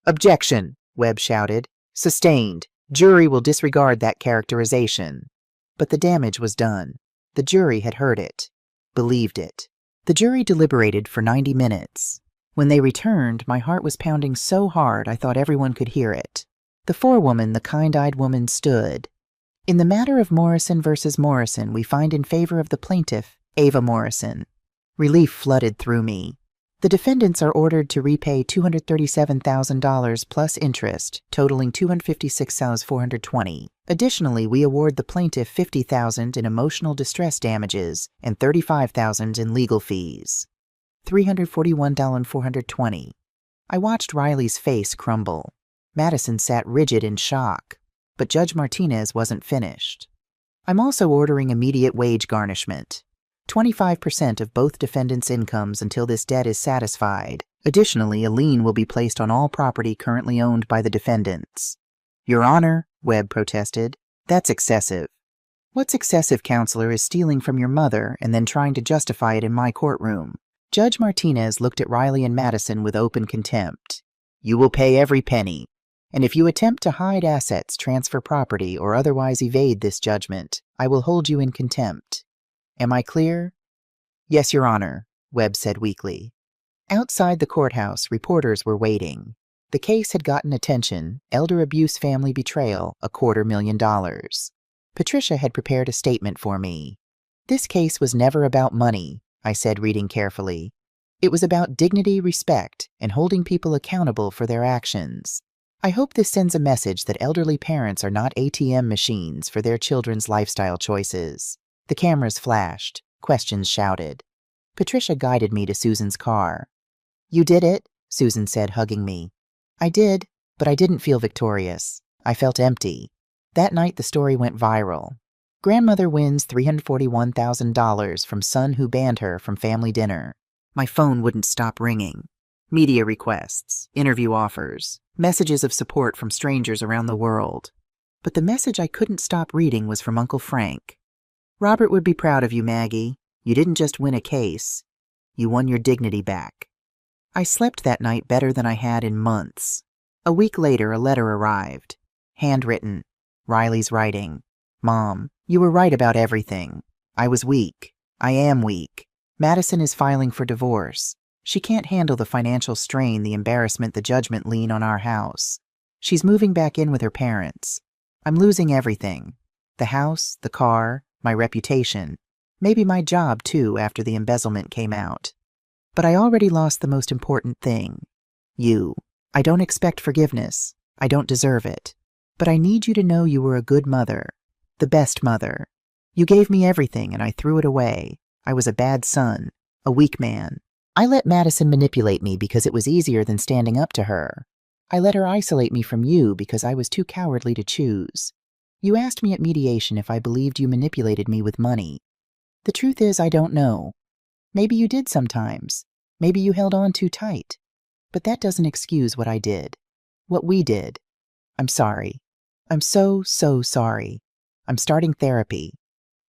Objection, Webb shouted. Sustained. Jury will disregard that characterization. But the damage was done. The jury had heard it, believed it. The jury deliberated for 90 minutes. When they returned, my heart was pounding so hard I thought everyone could hear it. The forewoman, the kind-eyed woman, stood. In the matter of Morrison versus Morrison, we find in favor of the plaintiff, Ava Morrison. Relief flooded through me. The defendants are ordered to repay $237,000 plus interest, totaling $256,420. Additionally, we award the plaintiff $50,000 in emotional distress damages and $35,000 in legal fees. $341,420. I watched Riley's face crumble. Madison sat rigid in shock, but Judge Martinez wasn't finished. I'm also ordering immediate wage garnishment. 25% of both defendants' incomes until this debt is satisfied. Additionally, a lien will be placed on all property currently owned by the defendants. Your Honor, Webb protested, that's excessive. What's excessive, counselor, is stealing from your mother and then trying to justify it in my courtroom. Judge Martinez looked at Riley and Madison with open contempt. You will pay every penny. And if you attempt to hide assets, transfer property, or otherwise evade this judgment, I will hold you in contempt. Am I clear? Yes, Your Honor, Webb said weakly. Outside the courthouse, reporters were waiting. The case had gotten attention, elder abuse family betrayal, $250,000. Patricia had prepared a statement for me. This case was never about money, I said, reading carefully. It was about dignity, respect, and holding people accountable for their actions. I hope this sends a message that elderly parents are not ATM machines for their children's lifestyle choices. The cameras flashed. Questions shouted. Patricia guided me to Susan's car. You did it, Susan said, hugging me. I did, but I didn't feel victorious. I felt empty. That night the story went viral. Grandmother wins $341,000 from son who banned her from family dinner. My phone wouldn't stop ringing. Media requests, interview offers, messages of support from strangers around the world. But the message I couldn't stop reading was from Uncle Frank. Robert would be proud of you, Maggie. You didn't just win a case. You won your dignity back. I slept that night better than I had in months. A week later, a letter arrived. Handwritten. Riley's writing. Mom, you were right about everything. I was weak. I am weak. Madison is filing for divorce. She can't handle the financial strain, the embarrassment, the judgment lien on our house. She's moving back in with her parents. I'm losing everything. The house, the car, my reputation. Maybe my job, too, after the embezzlement came out. But I already lost the most important thing. You. I don't expect forgiveness. I don't deserve it. But I need you to know you were a good mother. The best mother. You gave me everything and I threw it away. I was a bad son. A weak man. I let Madison manipulate me because it was easier than standing up to her. I let her isolate me from you because I was too cowardly to choose. You asked me at mediation if I believed you manipulated me with money. The truth is, I don't know. Maybe you did sometimes. Maybe you held on too tight. But that doesn't excuse what I did. What we did. I'm sorry. I'm so sorry. I'm starting therapy.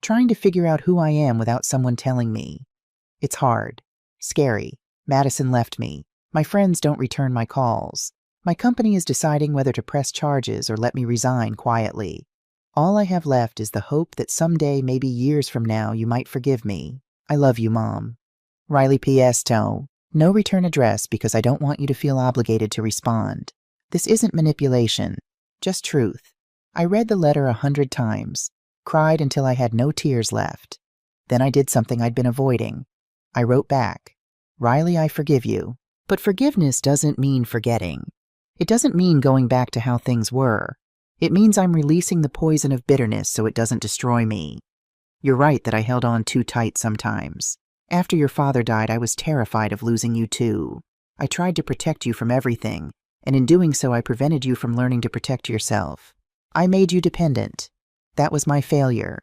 Trying to figure out who I am without someone telling me. It's hard. Scary. Madison left me. My friends don't return my calls. My company is deciding whether to press charges or let me resign quietly. All I have left is the hope that someday, maybe years from now, you might forgive me. I love you, Mom. Riley P.S. No return address because I don't want you to feel obligated to respond. This isn't manipulation, just truth. I read the letter 100 times, cried until I had no tears left. Then I did something I'd been avoiding. I wrote back, Riley, I forgive you. But forgiveness doesn't mean forgetting. It doesn't mean going back to how things were. It means I'm releasing the poison of bitterness so it doesn't destroy me. You're right that I held on too tight sometimes. After your father died, I was terrified of losing you too. I tried to protect you from everything, and in doing so I prevented you from learning to protect yourself. I made you dependent. That was my failure.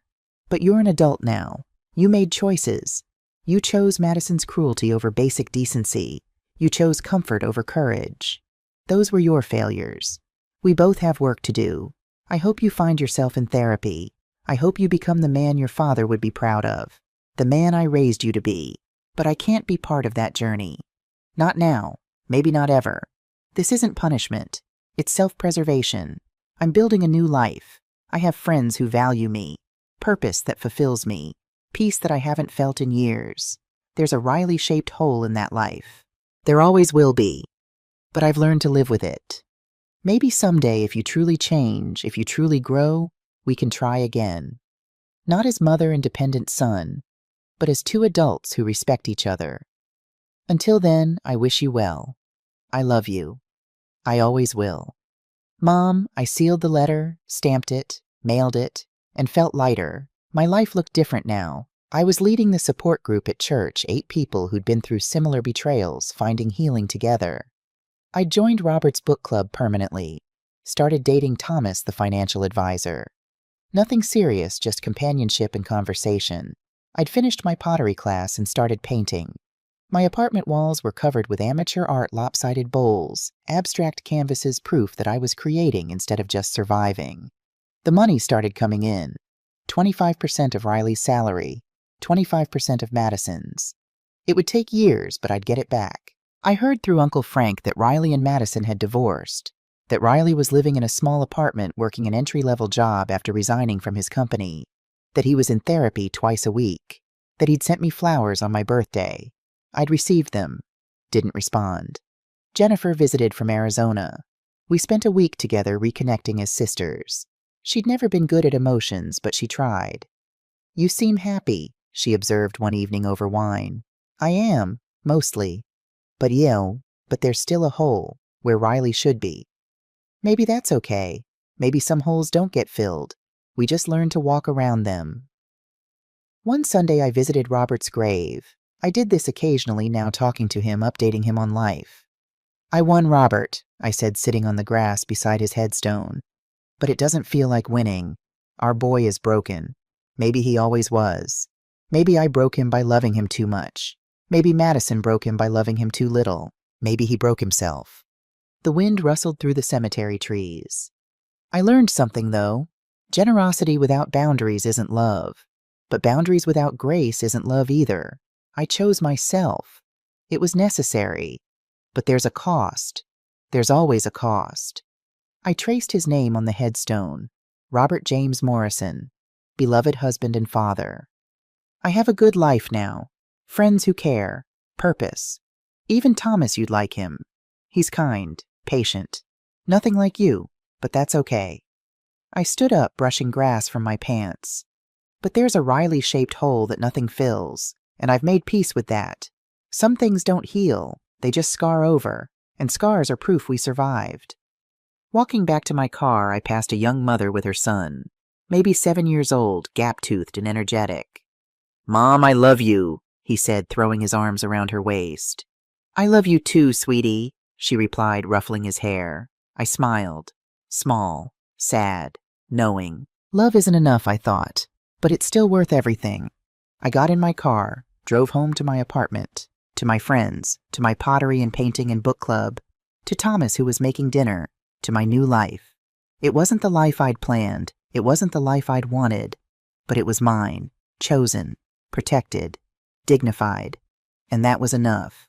But you're an adult now. You made choices. You chose Madison's cruelty over basic decency. You chose comfort over courage. Those were your failures. We both have work to do. I hope you find yourself in therapy. I hope you become the man your father would be proud of, the man I raised you to be. But I can't be part of that journey. Not now, maybe not ever. This isn't punishment. It's self-preservation. I'm building a new life. I have friends who value me, purpose that fulfills me, peace that I haven't felt in years. There's a Riley-shaped hole in that life. There always will be. But I've learned to live with it. Maybe someday, if you truly change, if you truly grow, we can try again. Not as mother and dependent son, but as two adults who respect each other. Until then, I wish you well. I love you. I always will. Mom, I sealed the letter, stamped it, mailed it, and felt lighter. My life looked different now. I was leading the support group at church, 8 people who'd been through similar betrayals, finding healing together. I joined Robert's book club permanently, started dating Thomas, the financial advisor. Nothing serious, just companionship and conversation. I'd finished my pottery class and started painting. My apartment walls were covered with amateur art lopsided bowls, abstract canvases, proof that I was creating instead of just surviving. The money started coming in. 25% of Riley's salary, 25% of Madison's. It would take years, but I'd get it back. I heard through Uncle Frank that Riley and Madison had divorced, that Riley was living in a small apartment working an entry-level job after resigning from his company, that he was in therapy twice a week, that he'd sent me flowers on my birthday. I'd received them, didn't respond. Jennifer visited from Arizona. We spent a week together reconnecting as sisters. She'd never been good at emotions, but she tried. You seem happy, she observed one evening over wine. I am, mostly. But there's still a hole, where Riley should be. Maybe that's okay. Maybe some holes don't get filled. We just learn to walk around them. One Sunday I visited Robert's grave. I did this occasionally, now talking to him, updating him on life. I won, Robert, I said, sitting on the grass beside his headstone. But it doesn't feel like winning. Our boy is broken. Maybe he always was. Maybe I broke him by loving him too much. Maybe Madison broke him by loving him too little. Maybe he broke himself. The wind rustled through the cemetery trees. I learned something, though. Generosity without boundaries isn't love. But boundaries without grace isn't love either. I chose myself. It was necessary. But there's a cost. There's always a cost. I traced his name on the headstone. Robert James Morrison, beloved husband and father. I have a good life now. Friends who care. Purpose. Even Thomas, you'd like him. He's kind, patient. Nothing like you, but that's okay. I stood up, brushing grass from my pants. But there's a Riley-shaped hole that nothing fills, and I've made peace with that. Some things don't heal, they just scar over, and scars are proof we survived. Walking back to my car, I passed a young mother with her son, maybe 7 years old, gap-toothed and energetic. Mom, I love you, he said, throwing his arms around her waist. I love you too, sweetie, she replied, ruffling his hair. I smiled. Small, sad, knowing. Love isn't enough, I thought, but it's still worth everything. I got in my car, drove home to my apartment, to my friends, to my pottery and painting and book club, to Thomas who was making dinner, to my new life. It wasn't the life I'd planned, it wasn't the life I'd wanted, but it was mine, chosen, protected, dignified, and that was enough.